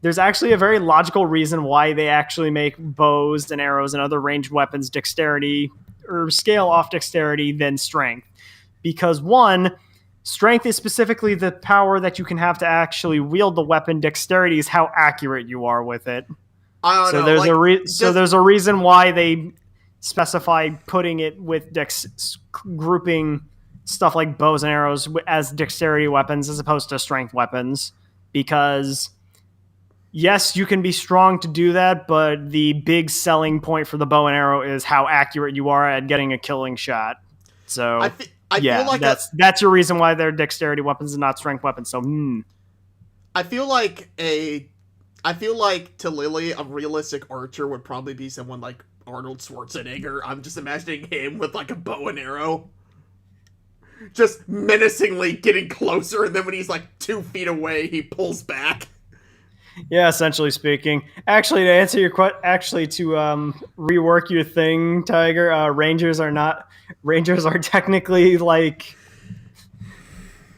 there's actually a very logical reason why they actually make bows and arrows and other ranged weapons dexterity or scale off dexterity than strength. Because one, strength is specifically the power that you can have to actually wield the weapon. Dexterity is how accurate you are with it. I don't know. There's a reason why they specify putting it with grouping stuff like bows and arrows as dexterity weapons as opposed to strength weapons, because yes, you can be strong to do that, but the big selling point for the bow and arrow is how accurate you are at getting a killing shot. So I feel like that's your reason why they're dexterity weapons and not strength weapons. So I feel like to Lily, a realistic archer would probably be someone like Arnold Schwarzenegger. I'm just imagining him with like a bow and arrow, just menacingly getting closer, and then when he's like 2 feet away, he pulls back. Yeah, essentially speaking. Actually, to answer your question, rework your thing, Tiger. Rangers are technically like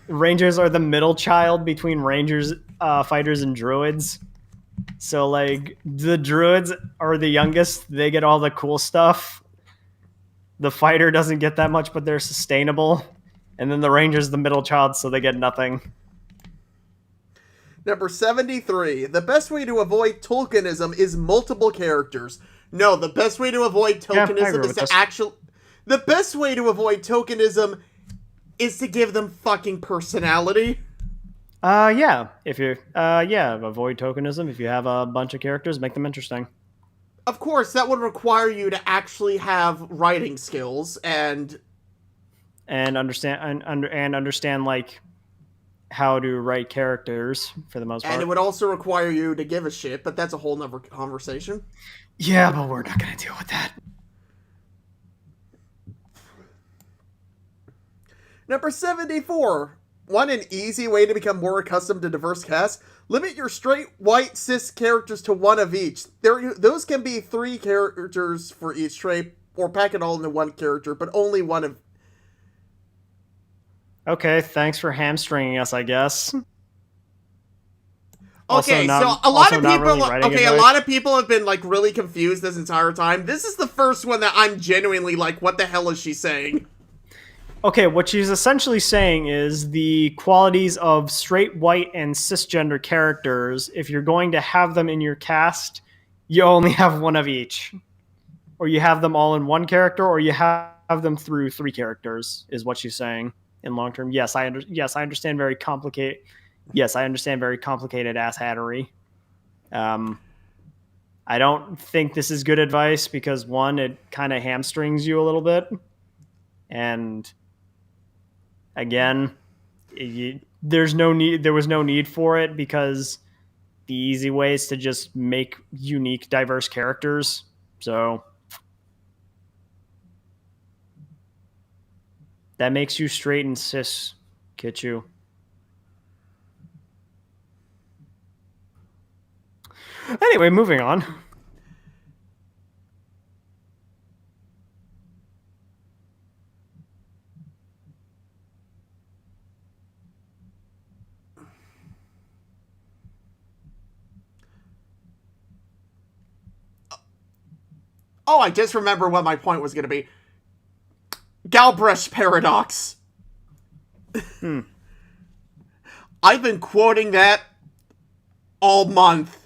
Rangers are the middle child between Rangers, fighters, and druids. So, like, the druids are the youngest. They get all the cool stuff. The fighter doesn't get that much, but they're sustainable. And then the ranger's the middle child, so they get nothing. Number 73. The best way to avoid Tolkienism is multiple characters. No, the best way to avoid Tolkienism is to actually... The best way to avoid Tolkienism is to give them fucking personality. Yeah. If you, avoid tokenism. If you have a bunch of characters, make them interesting. Of course, that would require you to actually have writing skills and understand like how to write characters for the most part. And it would also require you to give a shit, but that's a whole nother conversation. Yeah, but we're not gonna deal with that. Number 74. Want an easy way to become more accustomed to diverse casts? Limit your straight, white, cis characters to one of each. Those can be 3 characters for each trait, or pack it all into one character, but only one of... Okay, thanks for hamstringing us, I guess. Okay, so a lot of people... Okay, a lot of people have been, like, really confused this entire time. This is the first one that I'm genuinely like, what the hell is she saying? Okay, what she's essentially saying is the qualities of straight, white, and cisgender characters, if you're going to have them in your cast, you only have one of each. Or you have them all in one character, or you have them through 3 characters, is what she's saying in long term. Yes, I understand very complicated. Yes, I understand very complicated asshattery. I don't think this is good advice because, one, it kind of hamstrings you a little bit. And... again, there was no need for it because the easy way is to just make unique, diverse characters. So that makes you straight and cis, Kitchu. Anyway, moving on. Oh, I just remember what my point was going to be. Galbraith paradox. I've been quoting that all month,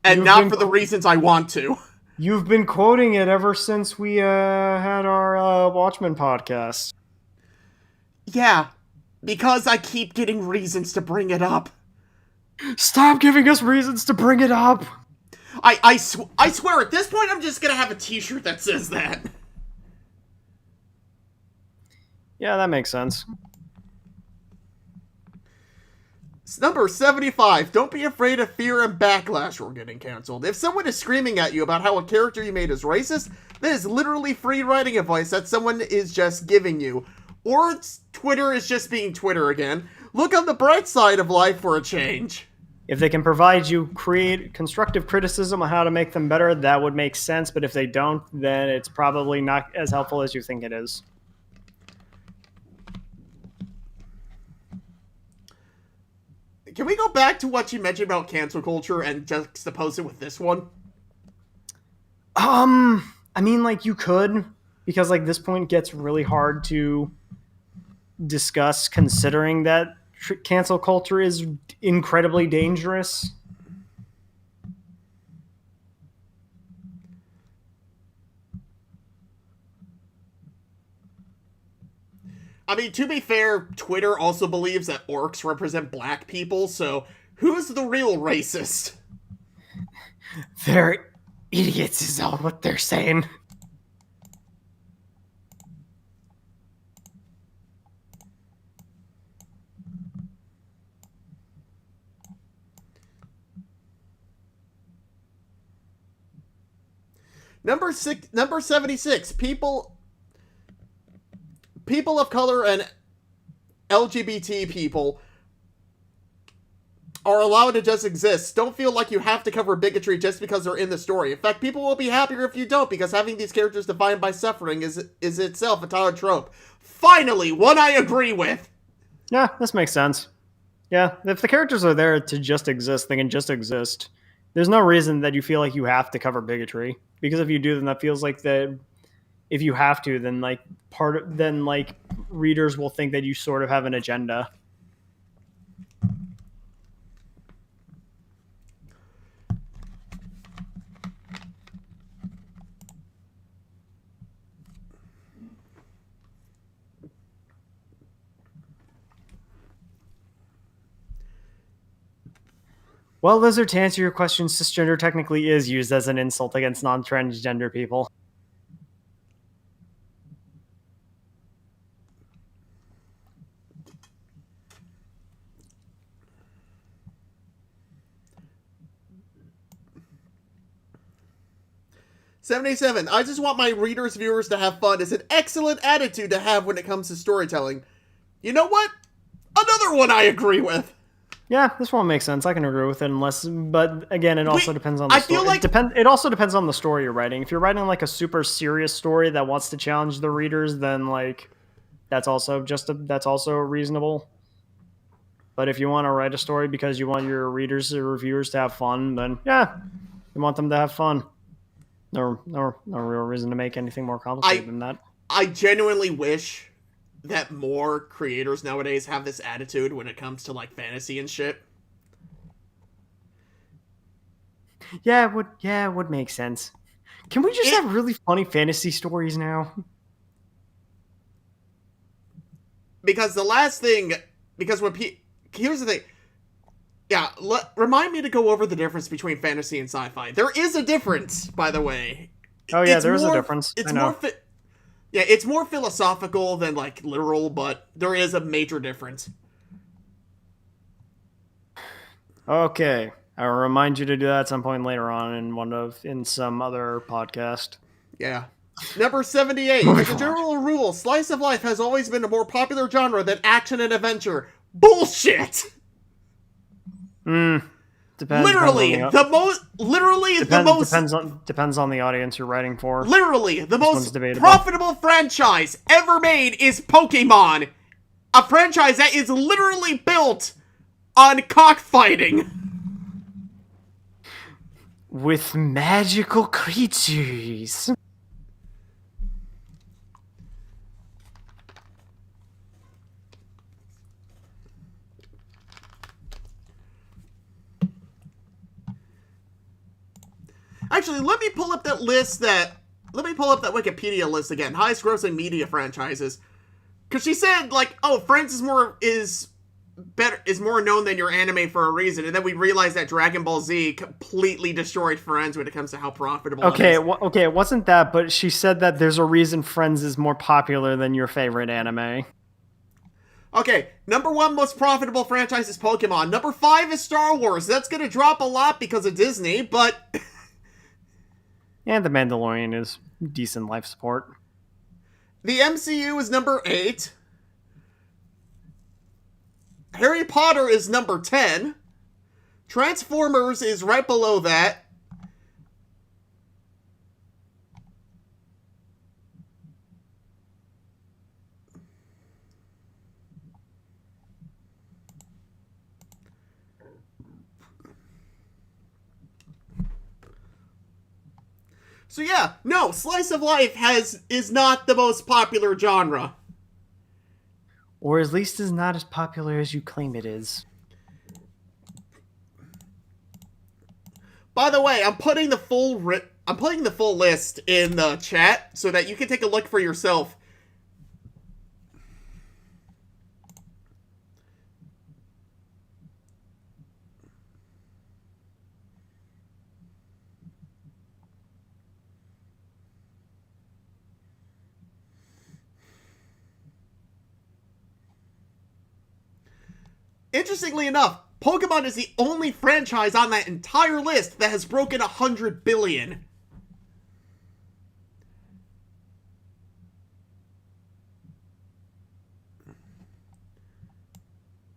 and not for the reasons I want to. You've been quoting it ever since we had our Watchmen podcast. Yeah, because I keep getting reasons to bring it up. Stop giving us reasons to bring it up. I swear, at this point, I'm just gonna have a t-shirt that says that. Yeah, that makes sense. Number 75. Don't be afraid of fear and backlash. We're getting canceled. If someone is screaming at you about how a character you made is racist, that is literally free writing advice that someone is just giving you. Or Twitter is just being Twitter again. Look on the bright side of life for a change. If they can provide you constructive criticism on how to make them better, that would make sense. But if they don't, then it's probably not as helpful as you think it is. Can we go back to what you mentioned about cancel culture and juxtapose it with this one? I mean, like, you could, because, like, this point gets really hard to discuss considering that cancel culture is incredibly dangerous. I mean, to be fair, Twitter also believes that orcs represent black people, so who's the real racist? They're idiots is all what they're saying. Number 76. People of color and LGBT people are allowed to just exist. Don't feel like you have to cover bigotry just because they're in the story. In fact, people will be happier if you don't, because having these characters defined by suffering is itself a tired trope. Finally, one I agree with. Yeah, this makes sense. Yeah, if the characters are there to just exist, they can just exist. There's no reason that you feel like you have to cover bigotry, because if you do, then that feels like that. If you have to, then readers will think that you sort of have an agenda. Well, Lizard, to answer your question, cisgender technically is used as an insult against non-transgender people. $77. I just want my readers, viewers to have fun. It's an excellent attitude to have when it comes to storytelling. You know what? Another one I agree with. Yeah, this one makes sense. I can agree with it, but again, it also depends on the story. I feel like it also depends on the story you're writing. If you're writing like a super serious story that wants to challenge the readers, then like that's also reasonable. But if you want to write a story because you want your readers or reviewers to have fun, then yeah, you want them to have fun. No real reason to make anything more complicated than that. I genuinely wish that more creators nowadays have this attitude when it comes to like fantasy and shit. Yeah, it would make sense. Can we just have really funny fantasy stories now? Because the last thing, because when here's the thing. Yeah, remind me to go over the difference between fantasy and sci-fi. There is a difference, by the way. Oh yeah, there is a difference. It's more it's more philosophical than like literal, but there is a major difference. Okay, I will remind you to do that at some point later on in some other podcast. Yeah. Number 78. As a general rule, slice of life has always been a more popular genre than action and adventure. Bullshit. Depends. Depends on the audience you're writing for. Literally, the most profitable franchise ever made is Pokemon. A franchise that is literally built on cockfighting. With magical creatures. Actually, let me pull up that Wikipedia list again. Highest grossing media franchises. Because she said, like, oh, Friends is more known than your anime for a reason. And then we realized that Dragon Ball Z completely destroyed Friends when it comes to how profitable it is. Okay, it wasn't that, but she said that there's a reason Friends is more popular than your favorite anime. Okay, number 1 most profitable franchise is Pokemon. Number 5 is Star Wars. That's going to drop a lot because of Disney, but... And The Mandalorian is decent life support. The MCU is number 8. Harry Potter is number 10. Transformers is right below that. So yeah, no, slice of life is not the most popular genre. Or at least is not as popular as you claim it is. By the way, I'm putting the full list in the chat so that you can take a look for yourself. Interestingly enough, Pokemon is the only franchise on that entire list that has broken 100 billion.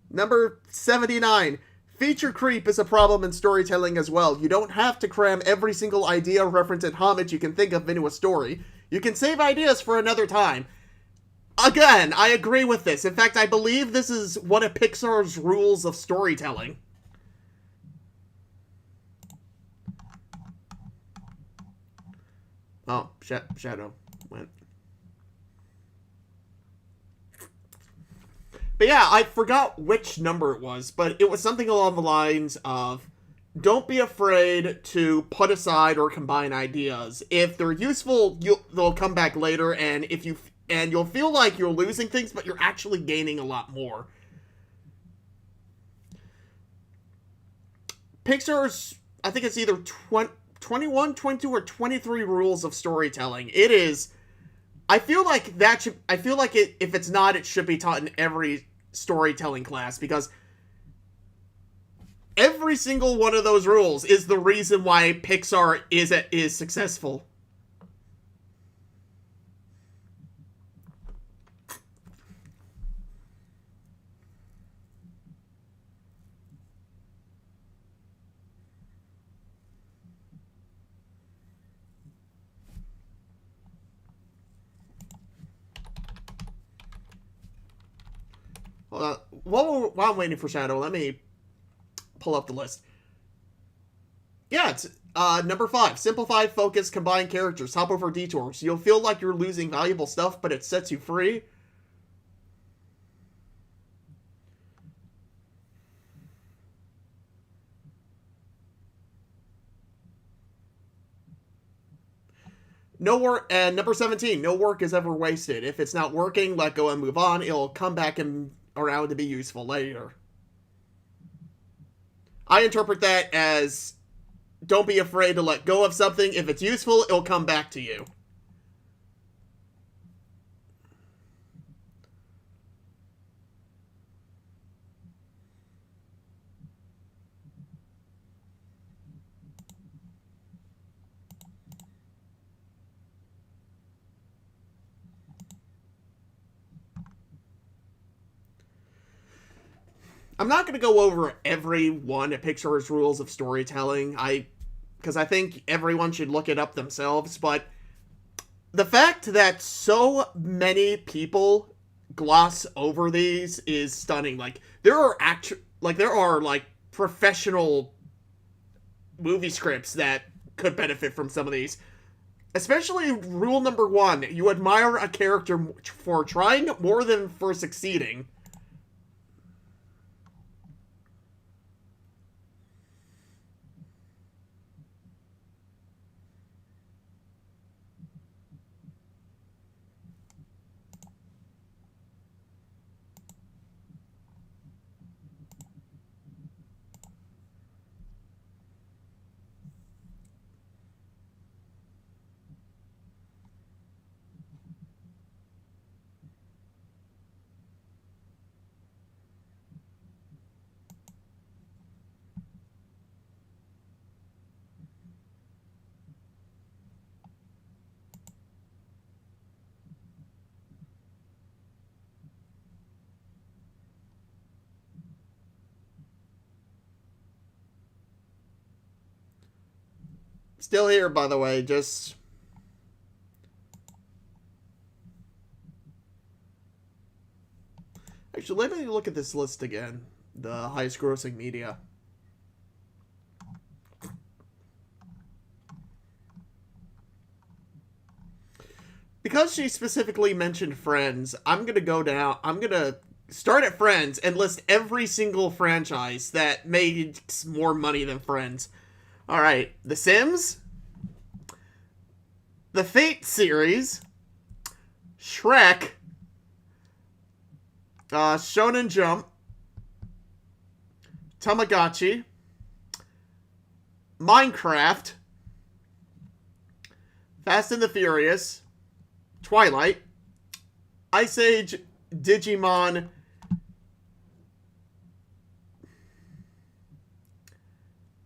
Number 79. Feature creep is a problem in storytelling as well. You don't have to cram every single idea, reference, and homage you can think of into a story. You can save ideas for another time. Again, I agree with this. In fact, I believe this is one of Pixar's rules of storytelling. Oh, Shadow went. But yeah, I forgot which number it was, but it was something along the lines of, don't be afraid to put aside or combine ideas. If they're useful, they'll come back later, and you'll feel like you're losing things, but you're actually gaining a lot more. Pixar's, I think it's either 21, 22, or 23 rules of storytelling. It is, I feel like if it's not, it should be taught in every storytelling class, because every single one of those rules is the reason why Pixar is successful. While I'm waiting for Shadow, let me pull up the list. Yeah, it's number 5. Simplify, focus, combine characters, hop over detours. You'll feel like you're losing valuable stuff, but it sets you free. No work, and number 17, no work is ever wasted. If it's not working, let go and move on. It'll come back around to be useful later. I interpret that as, don't be afraid to let go of something. If it's useful, it'll come back to you. I'm not going to go over every one of Pixar's rules of storytelling, because I think everyone should look it up themselves, but the fact that so many people gloss over these is stunning. Like, there are professional movie scripts that could benefit from some of these. Especially rule number 1, you admire a character for trying more than for succeeding. Still here, by the way, just... Actually, let me look at this list again. The highest grossing media. Because she specifically mentioned Friends, I'm going to start at Friends and list every single franchise that made more money than Friends. Alright, The Sims, the Fate series, Shrek, Shonen Jump, Tamagotchi, Minecraft, Fast and the Furious, Twilight, Ice Age, Digimon,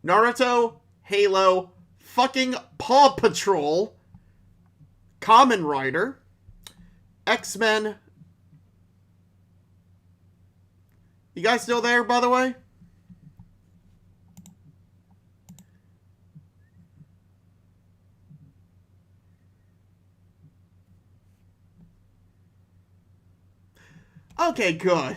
Naruto, Halo, fucking Paw Patrol, Kamen Rider, X-Men. You guys still there, by the way? Okay, good.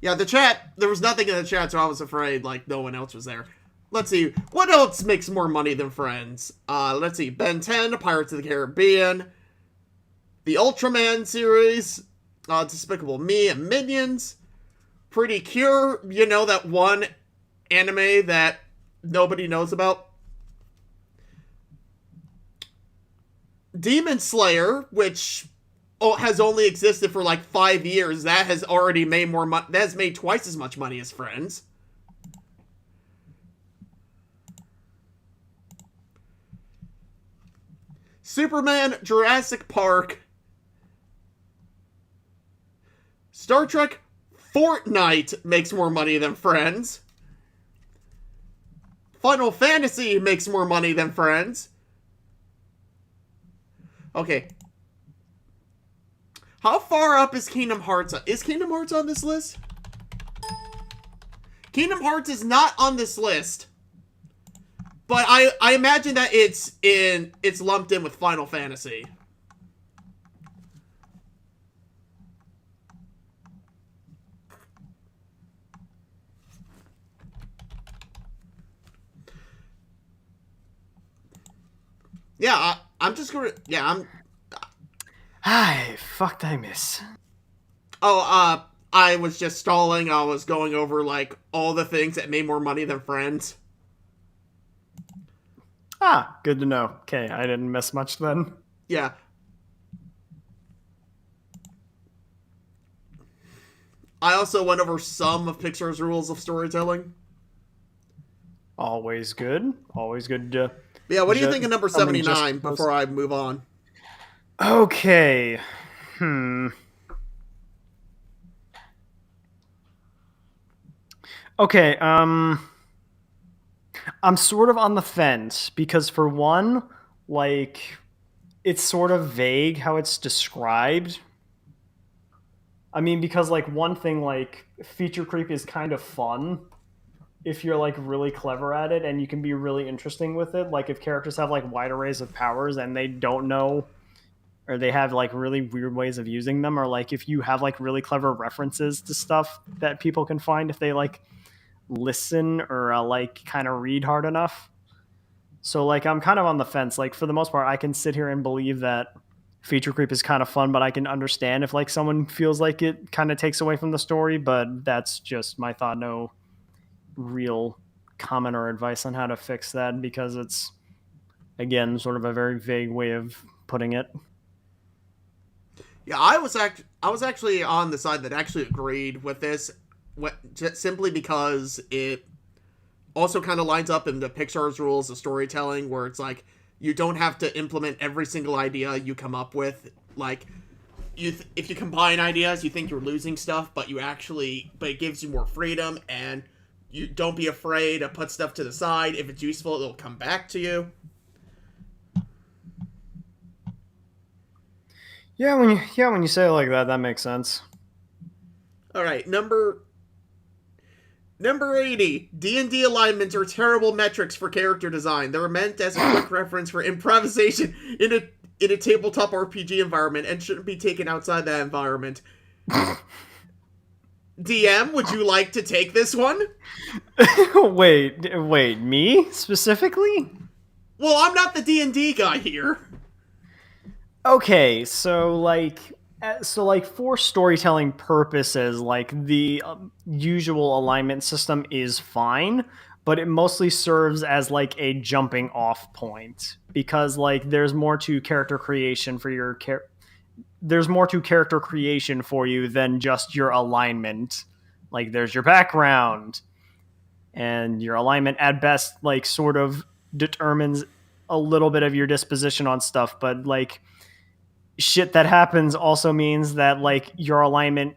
Yeah, the chat, there was nothing in the chat, so I was afraid, like, no one else was there. Let's see, what else makes more money than Friends? Let's see, Ben 10, Pirates of the Caribbean, the Ultraman series, Despicable Me and Minions, Pretty Cure, you know, that one anime that nobody knows about. Demon Slayer, which has only existed for like 5 years, that has already made more money. That has made twice as much money as Friends. Superman, Jurassic Park, Star Trek, Fortnite makes more money than Friends. Final Fantasy makes more money than Friends. Okay. How far up is Kingdom Hearts? Is Kingdom Hearts on this list? Kingdom Hearts is not on this list. But I imagine that it's lumped in with Final Fantasy. Yeah, I'm just gonna... Yeah, I'm... Hi, fucked I miss. Oh, I was just stalling. I was going over, like, all the things that made more money than Friends. Ah, good to know. Okay, I didn't miss much then. Yeah. I also went over some of Pixar's rules of storytelling. Always good. Always good to... Yeah, what do you think of number 79 before I move on? Okay. Okay, I'm sort of on the fence because for one, like, it's sort of vague how it's described. I mean, because like one thing, like, feature creep is kind of fun if you're like really clever at it and you can be really interesting with it. Like if characters have like wide arrays of powers and they don't know, or they have like really weird ways of using them, or like if you have like really clever references to stuff that people can find if they like listen or like kind of read hard enough. So like I'm kind of on the fence. Like for the most part, I can sit here and believe that feature creep is kind of fun, but I can understand if like someone feels like it kind of takes away from the story. But that's just my thought. No real comment or advice on how to fix that because it's again sort of a very vague way of putting it. Yeah, I was actually on the side that actually agreed with this, simply because it also kind of lines up in the Pixar's rules of storytelling, where it's like you don't have to implement every single idea you come up with. Like, if you combine ideas, you think you're losing stuff, but it gives you more freedom, and you don't be afraid to put stuff to the side. If it's useful, it'll come back to you. Yeah, when you say it like that, that makes sense. All right, number 80. D&D alignments are terrible metrics for character design. They're meant as a quick reference for improvisation in a tabletop RPG environment and shouldn't be taken outside that environment. DM, would you like to take this one? wait, me specifically? Well, I'm not the D&D guy here. Okay, so like for storytelling purposes, like the usual alignment system is fine, but it mostly serves as like a jumping off point because like there's more to character creation for your there's more to character creation for you than just your alignment. Like there's your background, and your alignment at best like sort of determines a little bit of your disposition on stuff, but like shit that happens also means that like your alignment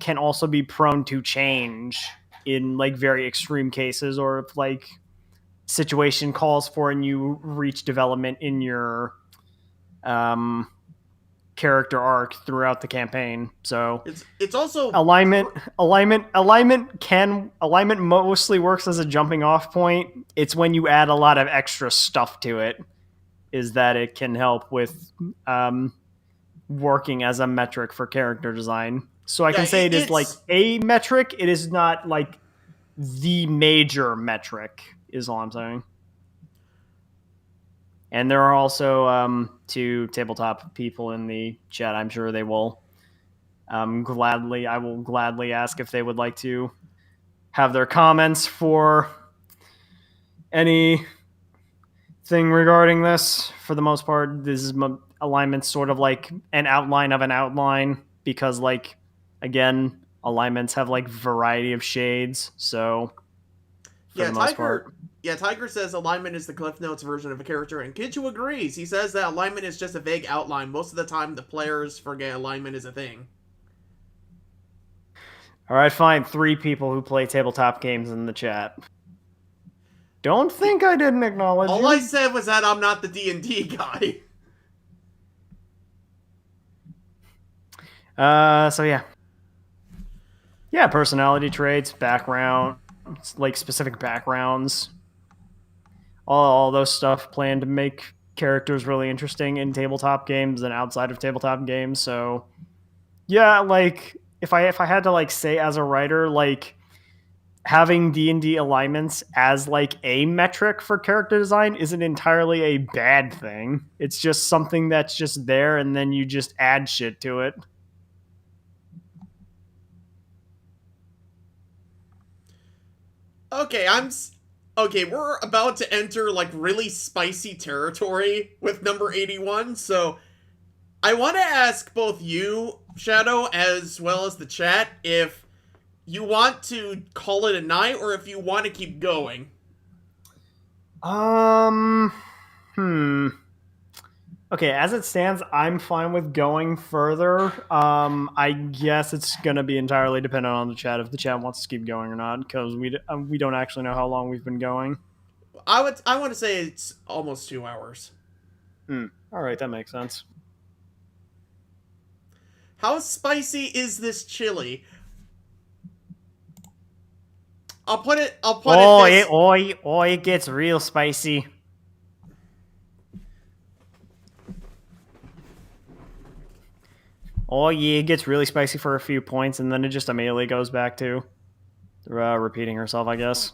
can also be prone to change in like very extreme cases, or if like situation calls for and you reach development in your character arc throughout the campaign. So it's also alignment mostly works as a jumping off point. It's when you add a lot of extra stuff to it is that it can help with working as a metric for character design. So I can say it is like a metric. It is not like the major metric, is all I'm saying. And there are also two tabletop people in the chat. I'm sure they will I will gladly ask if they would like to have their comments for anything regarding this. For the most part, this is alignment's sort of like an outline of an outline because like again, alignments have like variety of shades, so for the most part. Yeah, Tiger says alignment is the Cliff Notes version of a character, and Kichu agrees. He says that alignment is just a vague outline. Most of the time, the players forget alignment is a thing. All right, fine. 3 people who play tabletop games in the chat. Don't think I didn't acknowledge All you. I said was that I'm not the D&D guy. So yeah. Yeah, personality traits, background, like specific backgrounds. All those stuff planned to make characters really interesting in tabletop games and outside of tabletop games. So yeah, like if I had to like say as a writer, like having D&D alignments as like a metric for character design isn't entirely a bad thing. It's just something that's just there and then you just add shit to it. Okay, we're about to enter like really spicy territory with number 81. So I want to ask both you, Shadow, as well as the chat, if you want to call it a night or if you want to keep going. Okay, as it stands, I'm fine with going further. I guess it's gonna be entirely dependent on the chat if the chat wants to keep going or not, because we don't actually know how long we've been going. I want to say it's almost 2 hours. All right, that makes sense. How spicy is this chili? I'll put it this. It gets real spicy. Oh yeah, it gets really spicy for a few points, and then it just immediately goes back to repeating herself, I guess.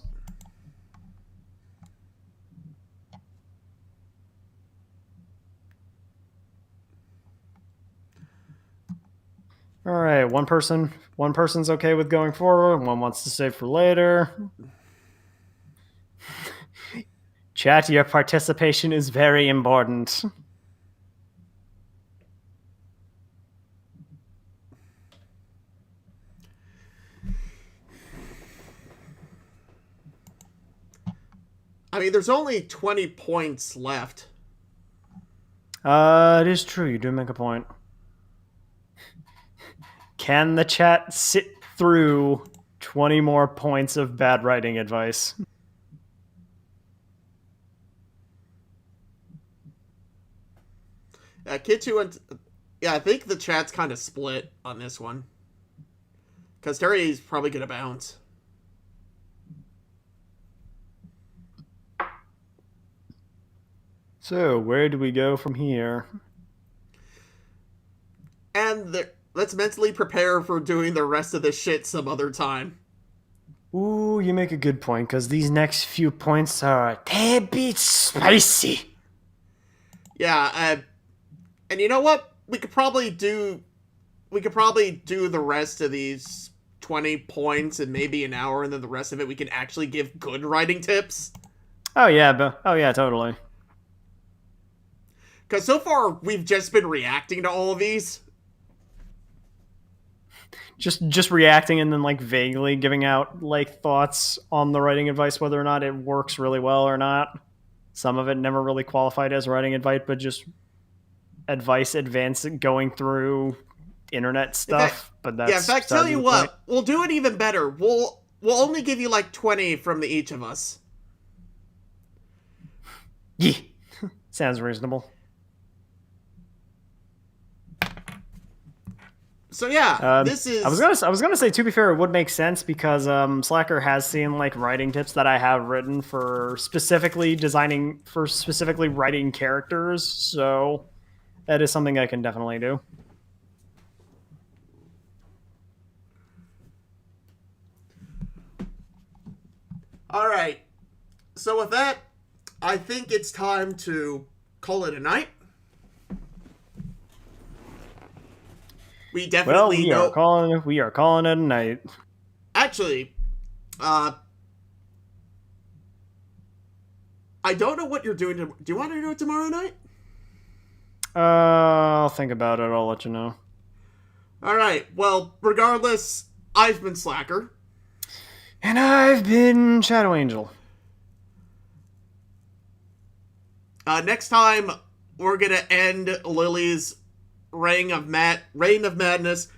All right, one person's okay with going forward, one wants to save for later. Chat, your participation is very important. I mean, there's only 20 points left. It is true, you do make a point. Can the chat sit through 20 more points of bad writing advice? Kichu and... Yeah, I think the chat's kind of split on this one. Because Terry's probably going to bounce. So, where do we go from here? And let's mentally prepare for doing the rest of this shit some other time. Ooh, you make a good point, because these next few points are a tad bit spicy. Yeah, and you know what? We could probably do the rest of these 20 points in maybe an hour, and then the rest of it we can actually give good writing tips. Oh yeah, totally. Because so far, we've just been reacting to all of these. Just reacting and then like vaguely giving out like thoughts on the writing advice, whether or not it works really well or not. Some of it never really qualified as writing advice, but just advice advanced going through internet stuff. But that's in fact, tell you what, we'll do it even better. We'll only give you like 20 from each of us. Yeah, sounds reasonable. So yeah, this is. I was gonna say, to be fair, it would make sense because Slacker has seen like writing tips that I have written for specifically writing characters. So that is something I can definitely do. All right. So with that, I think it's time to call it a night. We definitely we are calling it a night. Actually, I don't know what you're doing. Do you want to do it tomorrow night? I'll think about it. I'll let you know. Alright, well, regardless, I've been Slacker. And I've been Shadow Angel. Next time, we're gonna end Lily's reign of madness,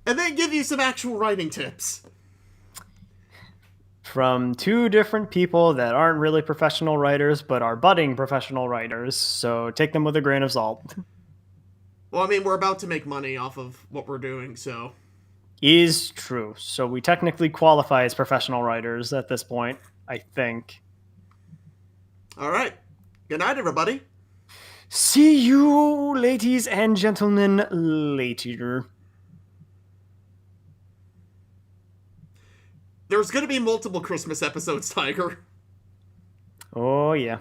and then give you some actual writing tips. From two different people that aren't really professional writers, but are budding professional writers, so take them with a grain of salt. Well, I mean, we're about to make money off of what we're doing, so... Is true. So we technically qualify as professional writers at this point, I think. Alright. Good night, everybody. See you, ladies and gentlemen, later. There's gonna be multiple Christmas episodes, Tiger. Oh, yeah.